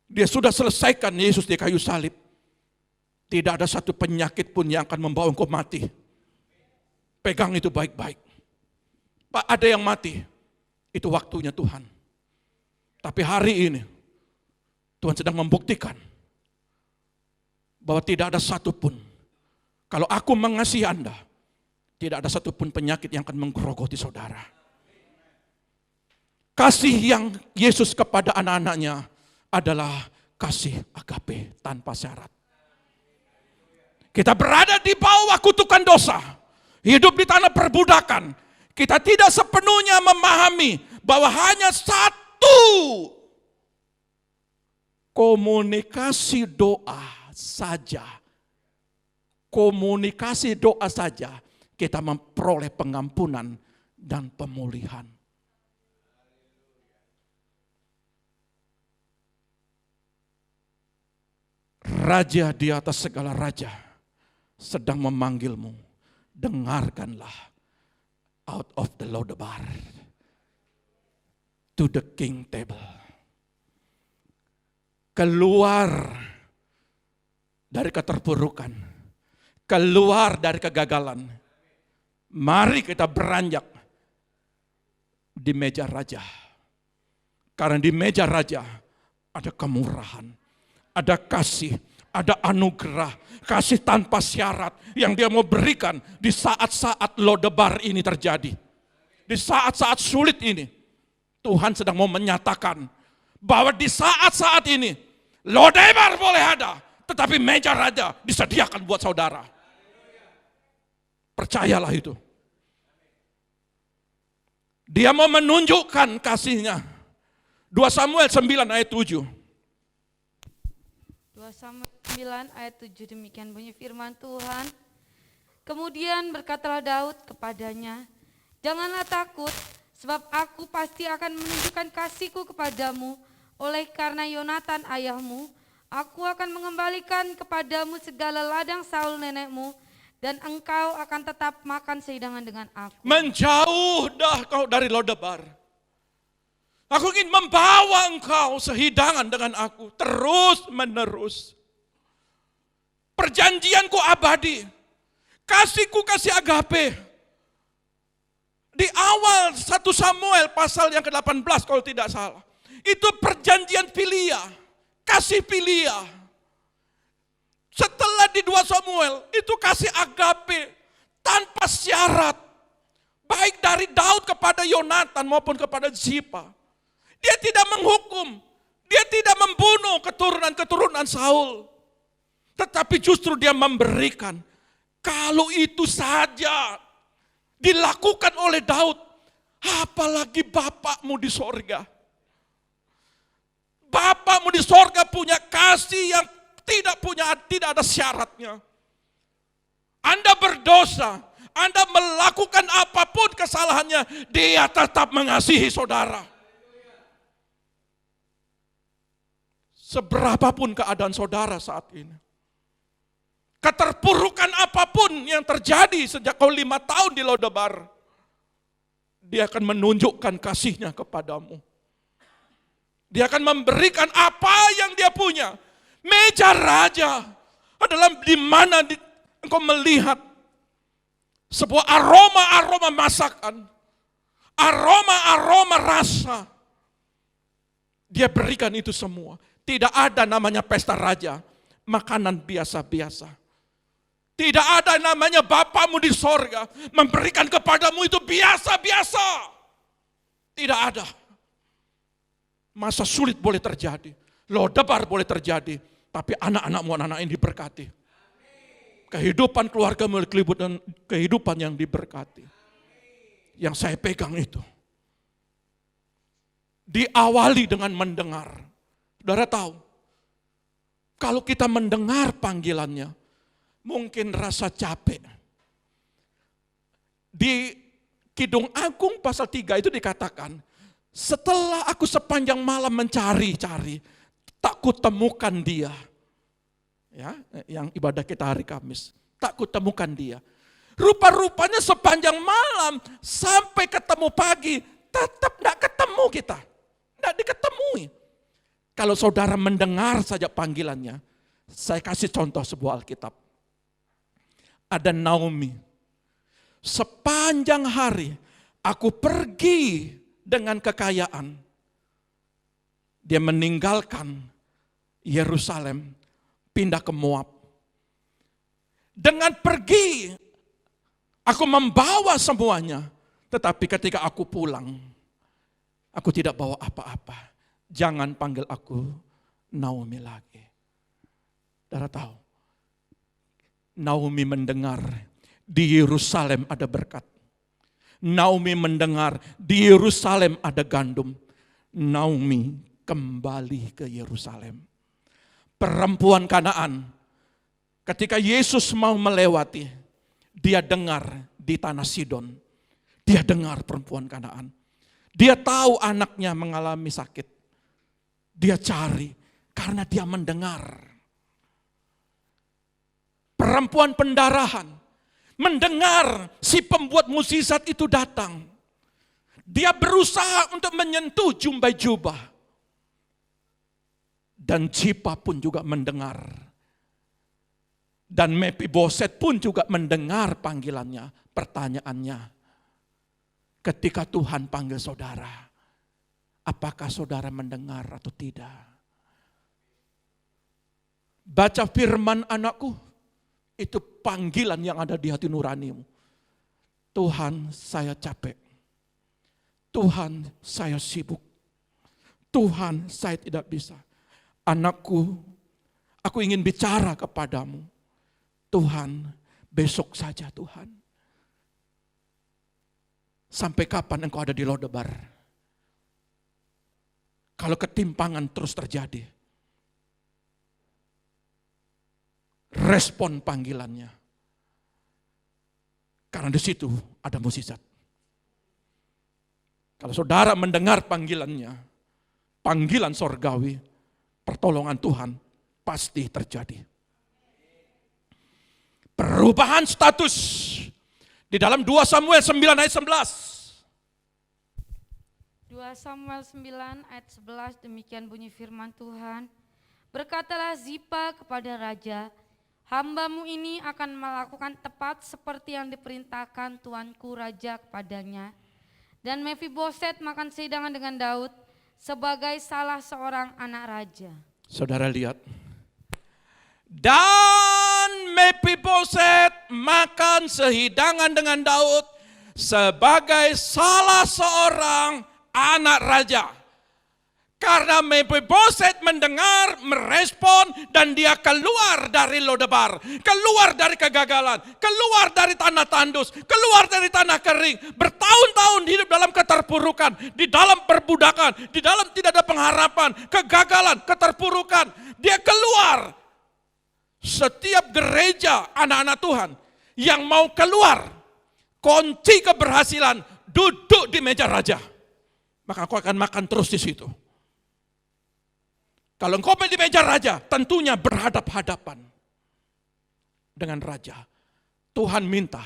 Dia sudah selesaikan Yesus di kayu salib. Tidak ada satu penyakit pun yang akan membawa engkau mati. Pegang itu baik-baik. Pak, ada yang mati. Itu waktunya Tuhan. Tapi hari ini Tuhan sedang membuktikan bahwa tidak ada satupun. Kalau aku mengasihi Anda, tidak ada satupun penyakit yang akan menggerogoti saudara. Kasih yang Yesus kepada anak-anaknya adalah kasih agape tanpa syarat. Kita berada di bawah kutukan dosa, hidup di tanah perbudakan. Kita tidak sepenuhnya memahami bahwa hanya satu komunikasi doa saja. Komunikasi doa saja kita memperoleh pengampunan dan pemulihan. Raja di atas segala raja sedang memanggilmu. Dengarkanlah, out of the Lodabar to the king table. Keluar dari keterpurukan, keluar dari kegagalan. Mari kita beranjak di meja raja. Karena di meja raja ada kemurahan, ada kasih, ada anugerah, kasih tanpa syarat yang dia mau berikan di saat-saat Lodabar ini terjadi. Di saat-saat sulit ini, Tuhan sedang mau menyatakan bahwa di saat-saat ini, Lodabar boleh ada, tetapi meja raja disediakan buat saudara. Percayalah itu. Dia mau menunjukkan kasihnya. 2 Samuel 9 ayat 7. 2 Samuel 9 ayat 7 demikian bunyi firman Tuhan. Kemudian berkatalah Daud kepadanya, janganlah takut, sebab aku pasti akan menunjukkan kasihku kepadamu. Oleh karena Yonatan ayahmu, aku akan mengembalikan kepadamu segala ladang Saul nenekmu, dan engkau akan tetap makan sehidangan dengan aku. Menjauh dah kau dari Lodabar. Aku ingin membawa engkau sehidangan dengan aku terus menerus. Perjanjianku abadi. Kasihku kasih agape. Di awal 1 Samuel pasal yang ke-18 kalau tidak salah. Itu perjanjian filia. Kasih filia. Setelah di 2 Samuel itu kasih agape tanpa syarat. Baik dari Daud kepada Yonatan maupun kepada Zipa. Dia tidak menghukum. Dia tidak membunuh keturunan-keturunan Saul. Tetapi justru dia memberikan. Kalau itu saja dilakukan oleh Daud, apalagi Bapakmu di sorga. Bapakmu di sorga punya kasih yang tidak ada syaratnya. Anda berdosa, Anda melakukan apapun kesalahannya, Dia tetap mengasihi saudara. Seberapapun keadaan saudara saat ini. Keterpurukan apapun yang terjadi sejak kau 5 tahun di Lodabar, Dia akan menunjukkan kasihnya kepadamu. Dia akan memberikan apa yang Dia punya. Meja raja adalah di mana engkau melihat sebuah aroma-aroma masakan, aroma-aroma rasa. Dia berikan itu semua. Tidak ada namanya pesta raja, makanan biasa-biasa. Tidak ada namanya Bapakmu di sorga memberikan kepadamu itu biasa-biasa. Tidak ada. Masa sulit boleh terjadi. Lodabar boleh terjadi, tapi anak-anakmu, anak-anak ini diberkati. Kehidupan keluargamu, kehidupan yang diberkati. Yang saya pegang itu. Diawali dengan mendengar. Saudara tahu, kalau kita mendengar panggilannya, mungkin rasa capek. Di Kidung Agung pasal 3 itu dikatakan, setelah aku sepanjang malam mencari-cari, tak kutemukan Dia. Ya, yang ibadah kita hari Kamis. Tak kutemukan Dia. Rupa-rupanya sepanjang malam sampai ketemu pagi, tetap tidak ketemu kita. Tidak diketemui. Kalau saudara mendengar saja panggilannya, saya kasih contoh sebuah Alkitab. Ada Naomi. Sepanjang hari aku pergi dengan kekayaan. Dia meninggalkan Yerusalem, pindah ke Moab. Dengan pergi, aku membawa semuanya. Tetapi ketika aku pulang, aku tidak bawa apa-apa. Jangan panggil aku Naomi lagi. Saudara tahu, Naomi mendengar di Yerusalem ada berkat. Naomi mendengar di Yerusalem ada gandum. Naomi kembali ke Yerusalem. Perempuan Kanaan, ketika Yesus mau melewati, dia dengar di tanah Sidon. Dia dengar perempuan Kanaan. Dia tahu anaknya mengalami sakit. Dia cari karena dia mendengar. Perempuan pendarahan mendengar si pembuat mukjizat itu datang. Dia berusaha untuk menyentuh jumbai jubah. Dan Zipa pun juga mendengar. Dan Mefiboset pun juga mendengar panggilannya, pertanyaannya. Ketika Tuhan panggil saudara, apakah saudara mendengar atau tidak? Baca firman anakku, itu panggilan yang ada di hati nuranimu. Tuhan, saya capek. Tuhan, saya sibuk. Tuhan, saya tidak bisa. Anakku, aku ingin bicara kepadamu. Tuhan, besok saja Tuhan. Sampai kapan engkau ada di Lodebar? Kalau ketimpangan terus terjadi, respon panggilannya. Karena di situ ada mukjizat. Kalau saudara mendengar panggilannya, panggilan sorgawi, pertolongan Tuhan pasti terjadi. Perubahan status di dalam 2 Samuel 9 ayat 11. 2 Samuel 9 ayat 11, demikian bunyi firman Tuhan. Berkatalah Zipa kepada raja, hambamu ini akan melakukan tepat seperti yang diperintahkan tuanku raja kepadanya. Dan Mefiboset makan sehidangan dengan Daud sebagai salah seorang anak raja. Saudara lihat. Dan Mefiboset makan sehidangan dengan Daud sebagai salah seorang anak raja. Karena Mefiboset mendengar, merespon, dan dia keluar dari Lodebar, keluar dari kegagalan, keluar dari tanah tandus, keluar dari tanah kering, bertahun-tahun hidup dalam keterpurukan, di dalam perbudakan, di dalam tidak ada pengharapan, kegagalan, keterpurukan. Dia keluar. Setiap gereja anak-anak Tuhan yang mau keluar, kunci keberhasilan duduk di meja raja. Maka kau akan makan terus di situ. Kalau engkau di meja raja, tentunya berhadap-hadapan dengan raja. Tuhan minta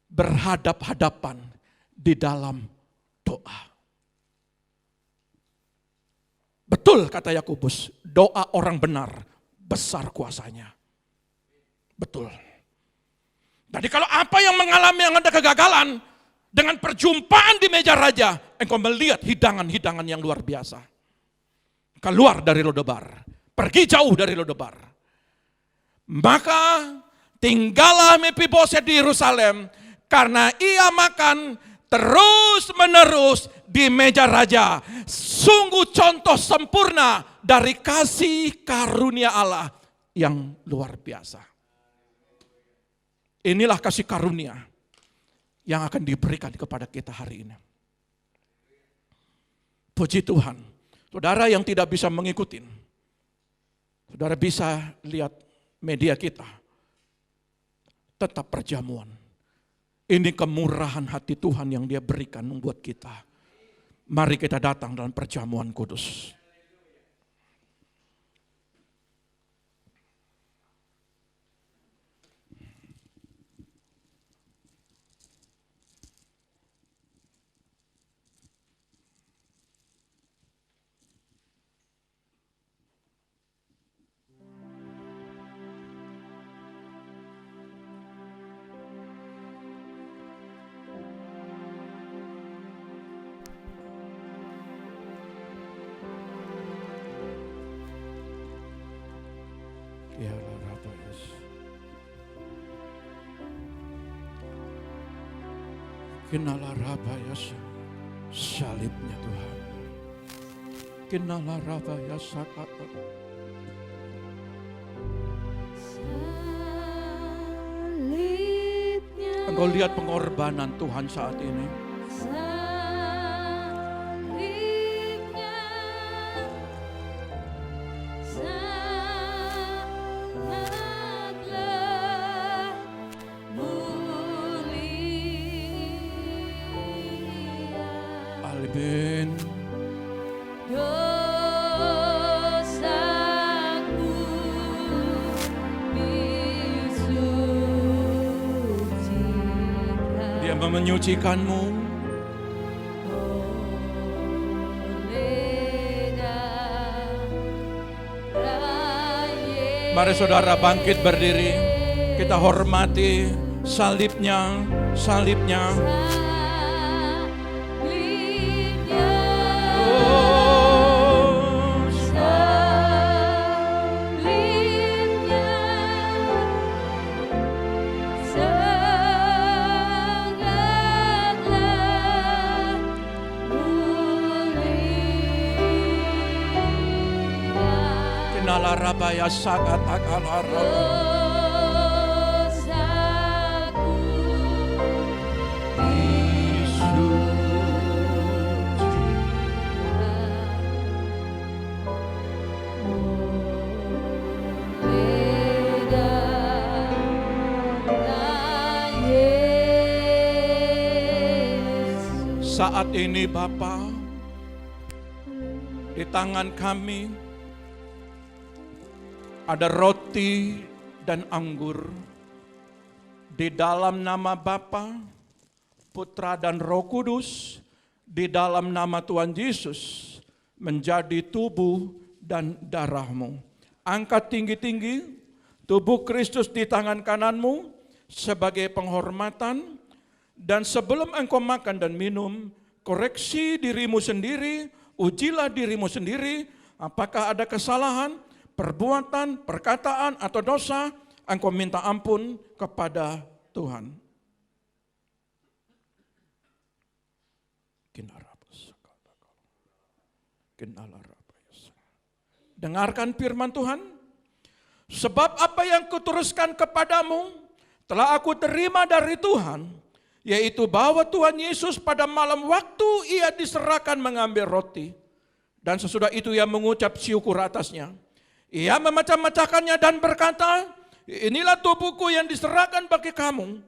berhadap-hadapan di dalam doa. Betul kata Yakobus, doa orang benar besar kuasanya. Betul. Jadi kalau apa yang mengalami yang ada kegagalan, dengan perjumpaan di meja raja, engkau melihat hidangan-hidangan yang luar biasa. Keluar dari Lodebar, pergi jauh dari Lodebar. Maka tinggallah Mefiboset di Yerusalem karena ia makan terus menerus di meja raja. Sungguh contoh sempurna dari kasih karunia Allah yang luar biasa. Inilah kasih karunia yang akan diberikan kepada kita hari ini. Puji Tuhan. Saudara yang tidak bisa mengikuti, saudara bisa lihat media kita, tetap perjamuan. Ini kemurahan hati Tuhan yang Dia berikan membuat kita. Mari kita datang dalam perjamuan kudus. Ya Allah, Yesus. Kenalah Rabbah Yesus, salibnya Tuhan. Kenalah Rabbah Yesus. Engkau lihat pengorbanan Tuhan saat ini. Albin, Dia menyucikanmu. Mari saudara bangkit berdiri. Kita hormati salibnya, salibnya. Rabaya sakat akalara. Saat ini Bapa, di tangan kami ada roti dan anggur. Di dalam nama Bapa, Putra dan Roh Kudus, di dalam nama Tuhan Yesus, menjadi tubuh dan darah-Mu. Angkat tinggi-tinggi tubuh Kristus di tangan kananmu sebagai penghormatan. Dan sebelum engkau makan dan minum, koreksi dirimu sendiri, ujilah dirimu sendiri, apakah ada kesalahan, perbuatan, perkataan, atau dosa, engkau minta ampun kepada Tuhan. Dengarkan firman Tuhan. Sebab apa yang kuteruskan kepadamu, telah aku terima dari Tuhan, yaitu bahwa Tuhan Yesus pada malam waktu ia diserahkan mengambil roti. Dan sesudah itu ia mengucap syukur atasnya. Ia memecah-mecahkannya dan berkata, inilah tubuhku yang diserahkan bagi kamu.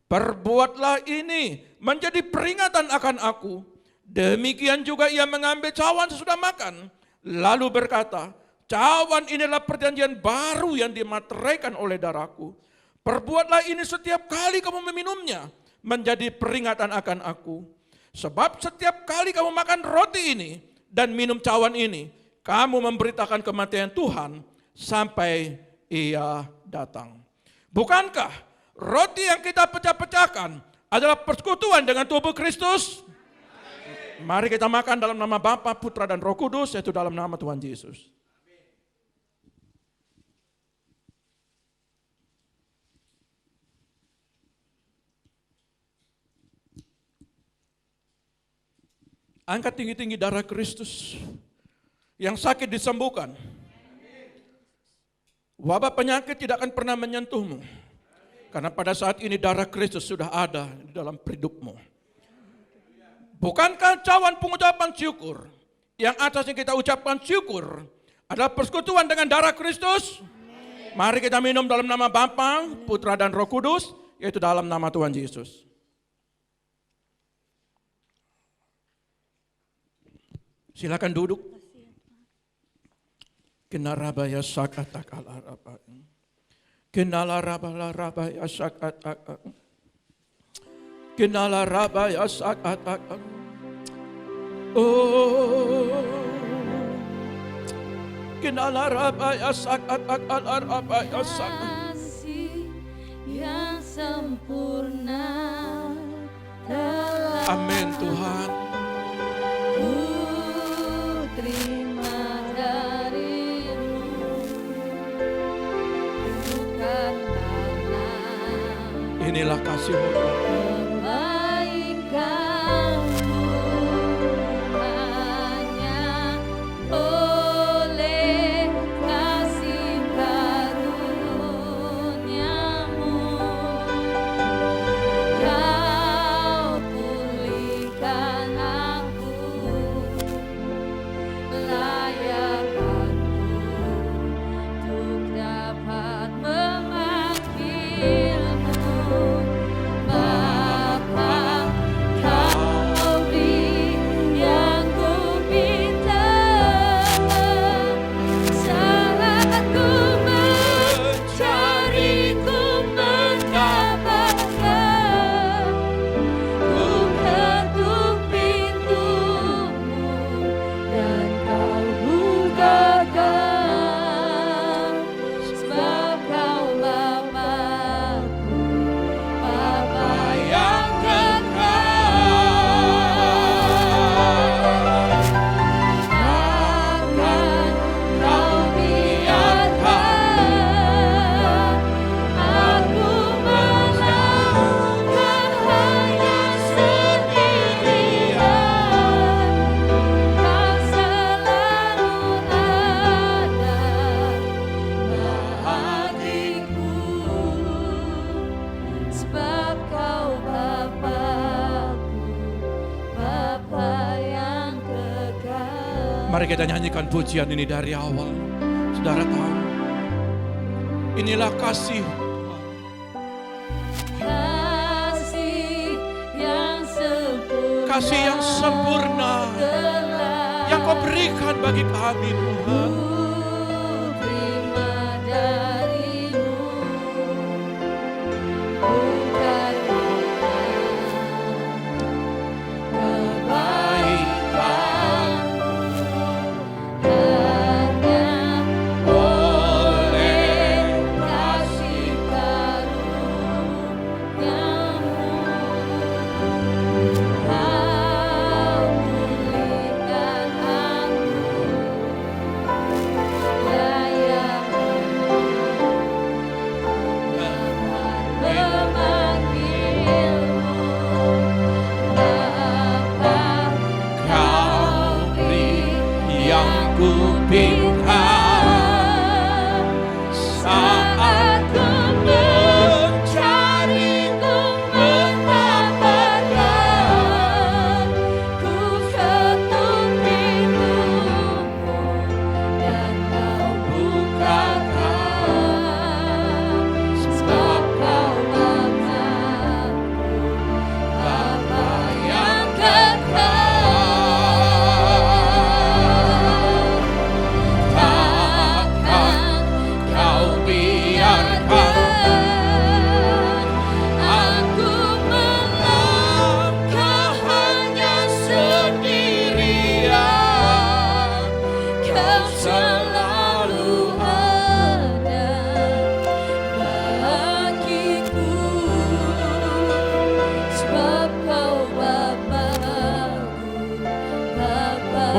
Perbuatlah ini menjadi peringatan akan aku. Demikian juga ia mengambil cawan sesudah makan. Lalu berkata, cawan inilah perjanjian baru yang dimateraikan oleh darahku. Perbuatlah ini setiap kali kamu meminumnya, menjadi peringatan akan aku. Sebab setiap kali kamu makan roti ini dan minum cawan ini, kamu memberitakan kematian Tuhan sampai ia datang. Bukankah roti yang kita pecah-pecahkan adalah persekutuan dengan tubuh Kristus? Mari kita makan dalam nama Bapa, Putra dan Roh Kudus, yaitu dalam nama Tuhan Yesus. Angkat tinggi-tinggi darah Kristus. Yang sakit disembuhkan. Wabah penyakit tidak akan pernah menyentuhmu. Karena pada saat ini darah Kristus sudah ada di dalam hidupmu. Bukankah cawan pengucapan syukur, yang atasnya kita ucapkan syukur, adalah persekutuan dengan darah Kristus? Mari kita minum dalam nama Bapa, Putra dan Roh Kudus, yaitu dalam nama Tuhan Yesus. Silakan duduk. Kenarabaya sakatakala. Kenalarabaya sakatakala. Kenalarabaya sakatakala. Oh. Kenalarabaya sakatakala rabaya sakatakala. Kasih yang sempurna. Amin Tuhan. Terima darimu, bukan karena Inilah kasih-Mu kebaikanmu, hanya oleh kasih karunia-Mu Mari kita nyanyikan pujian ini dari awal. Saudara tahu, inilah kasih. Kasih yang sempurna yang Kau berikan bagi kami, Tuhan.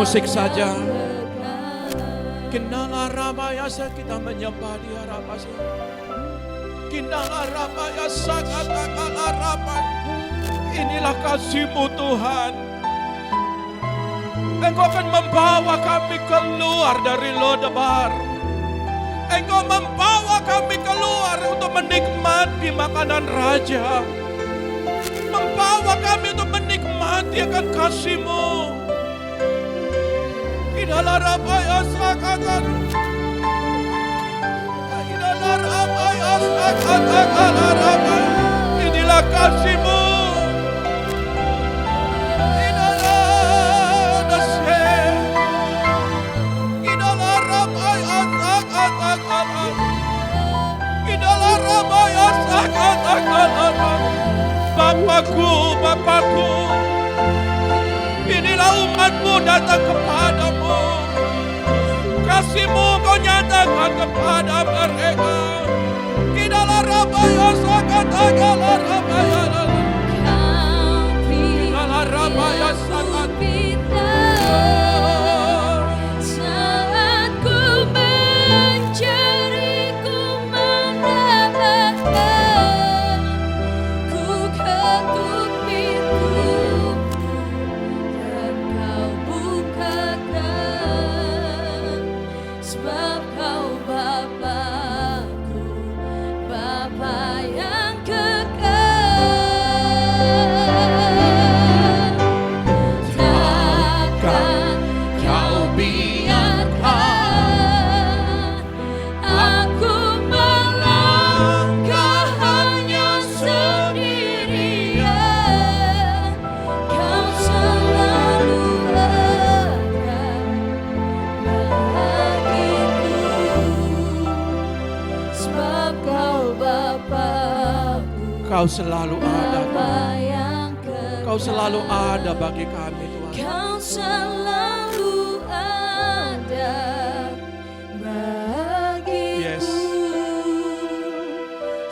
Musik saja. Kinala ramayasa kita menyembah Dia rabasa. Kinala ramayasa katakanlah ramai. Inilah kasih-Mu Tuhan. Engkau akan membawa kami keluar dari Lodebar. Engkau membawa kami keluar untuk menikmati makanan Raja. Membawa kami untuk menikmati akan kasih-Mu. Inilah kasih-Mu. Bapakku, Bapakku, inilah umat-Mu datang kepadamu. Kasih-Mu Kau nyatakan kepada mereka. Kidalah rabaya sakatakanlah rabaya. Kidalah rabaya sakat. Saat ku mencari, ku mendapatkan. Ku ketuk pintu dan Kau bukakan. Sebab Kau Bapa-Ku, Bapa yang kekal. Takkan Kau biarkan aku melangkah hanya sendirian. Kau selalu ada bagiku, sebab Kau Bapa-Ku, Kau selalu ada, Bapa yang kekal. Kau selalu ada bagi kami, Tuhan. Kau selalu ada bagiku. Yes.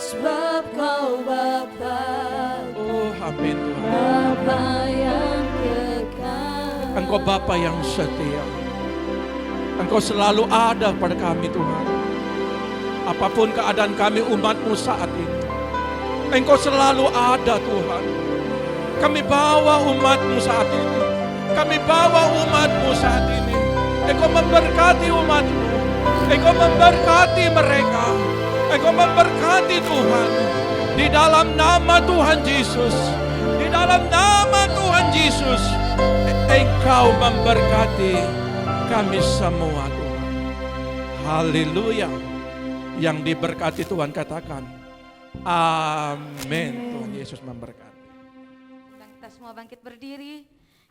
Sebab Kau Bapa-Ku, Oh, amin Tuhan. Bapa yang kekal. Engkau Bapa yang setia. Engkau selalu ada pada kami, Tuhan. Apapun keadaan kami umat-Mu saat ini, Engkau selalu ada, Tuhan. Kami bawa umat-Mu saat ini. Kami bawa umat-Mu saat ini. Engkau memberkati umat-Mu. Engkau memberkati mereka. Engkau memberkati Tuhan. Di dalam nama Tuhan Yesus. Di dalam nama Tuhan Yesus. Engkau memberkati kami semua Tuhan. Haleluya. Yang diberkati Tuhan katakan, amin. Tuhan Yesus memberkati. Dan kita semua bangkit berdiri,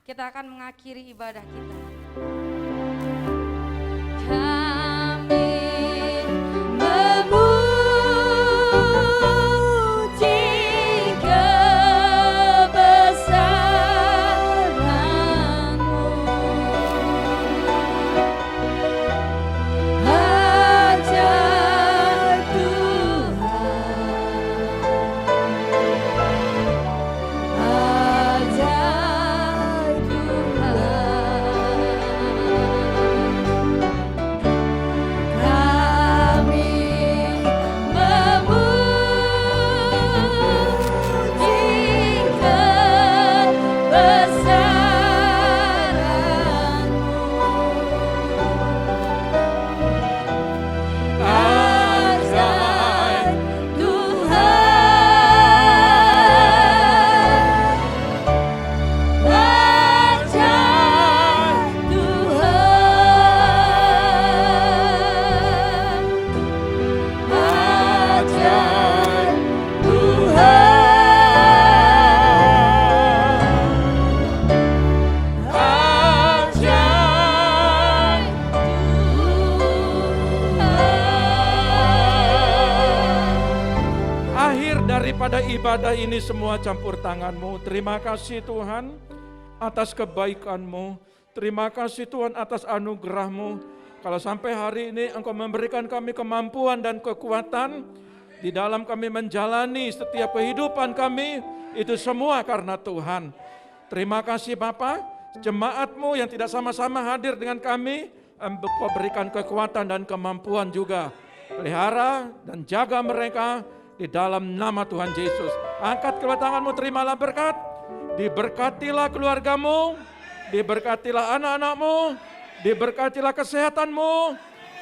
kita akan mengakhiri ibadah kita. Kami memuji kebesaran-Mu. Ajaib Tuhan, ajaib Tuhan. Kami memuji kebesaran-Mu. Ajaib Tuhan, ajaib Tuhan, ajaib Tuhan, ajaib Tuhan. Akhir daripada ibadah ini semua campur tangan-Mu. Terima kasih Tuhan atas kebaikan-Mu. Terima kasih Tuhan atas anugerah-Mu. Kalau sampai hari ini Engkau memberikan kami kemampuan dan kekuatan di dalam kami menjalani setiap kehidupan kami, itu semua karena Tuhan. Terima kasih Bapa, jemaat-Mu yang tidak sama-sama hadir dengan kami, Engkau berikan kekuatan dan kemampuan juga. Pelihara dan jaga mereka di dalam nama Tuhan Yesus. Angkat kedua tanganmu, terimalah berkat. Diberkatilah keluargamu, diberkatilah anak-anakmu, diberkatilah kesehatanmu,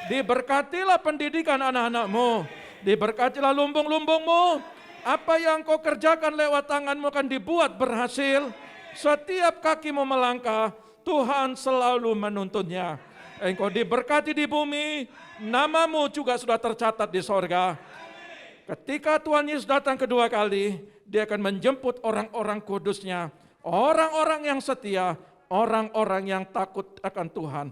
diberkatilah pendidikan anak-anakmu, diberkatilah lumbung-lumbungmu. Apa yang kau kerjakan lewat tanganmu akan dibuat berhasil. Setiap kakimu melangkah, Tuhan selalu menuntunnya. Engkau diberkati di bumi, namamu juga sudah tercatat di sorga. Ketika Tuhan Yesus datang kedua kali, Dia akan menjemput orang-orang kudusnya, orang-orang yang setia, orang-orang yang takut akan Tuhan.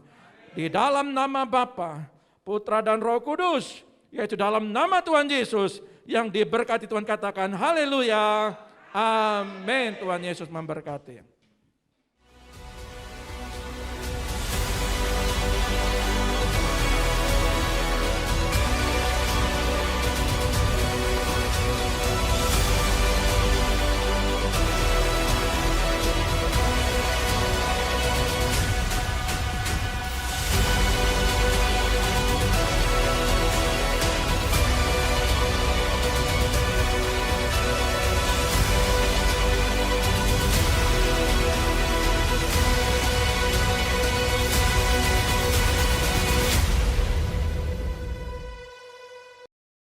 Di dalam nama Bapa, Putra dan Roh Kudus, yaitu dalam nama Tuhan Yesus, yang diberkati Tuhan katakan haleluya, amin. Tuhan Yesus memberkati.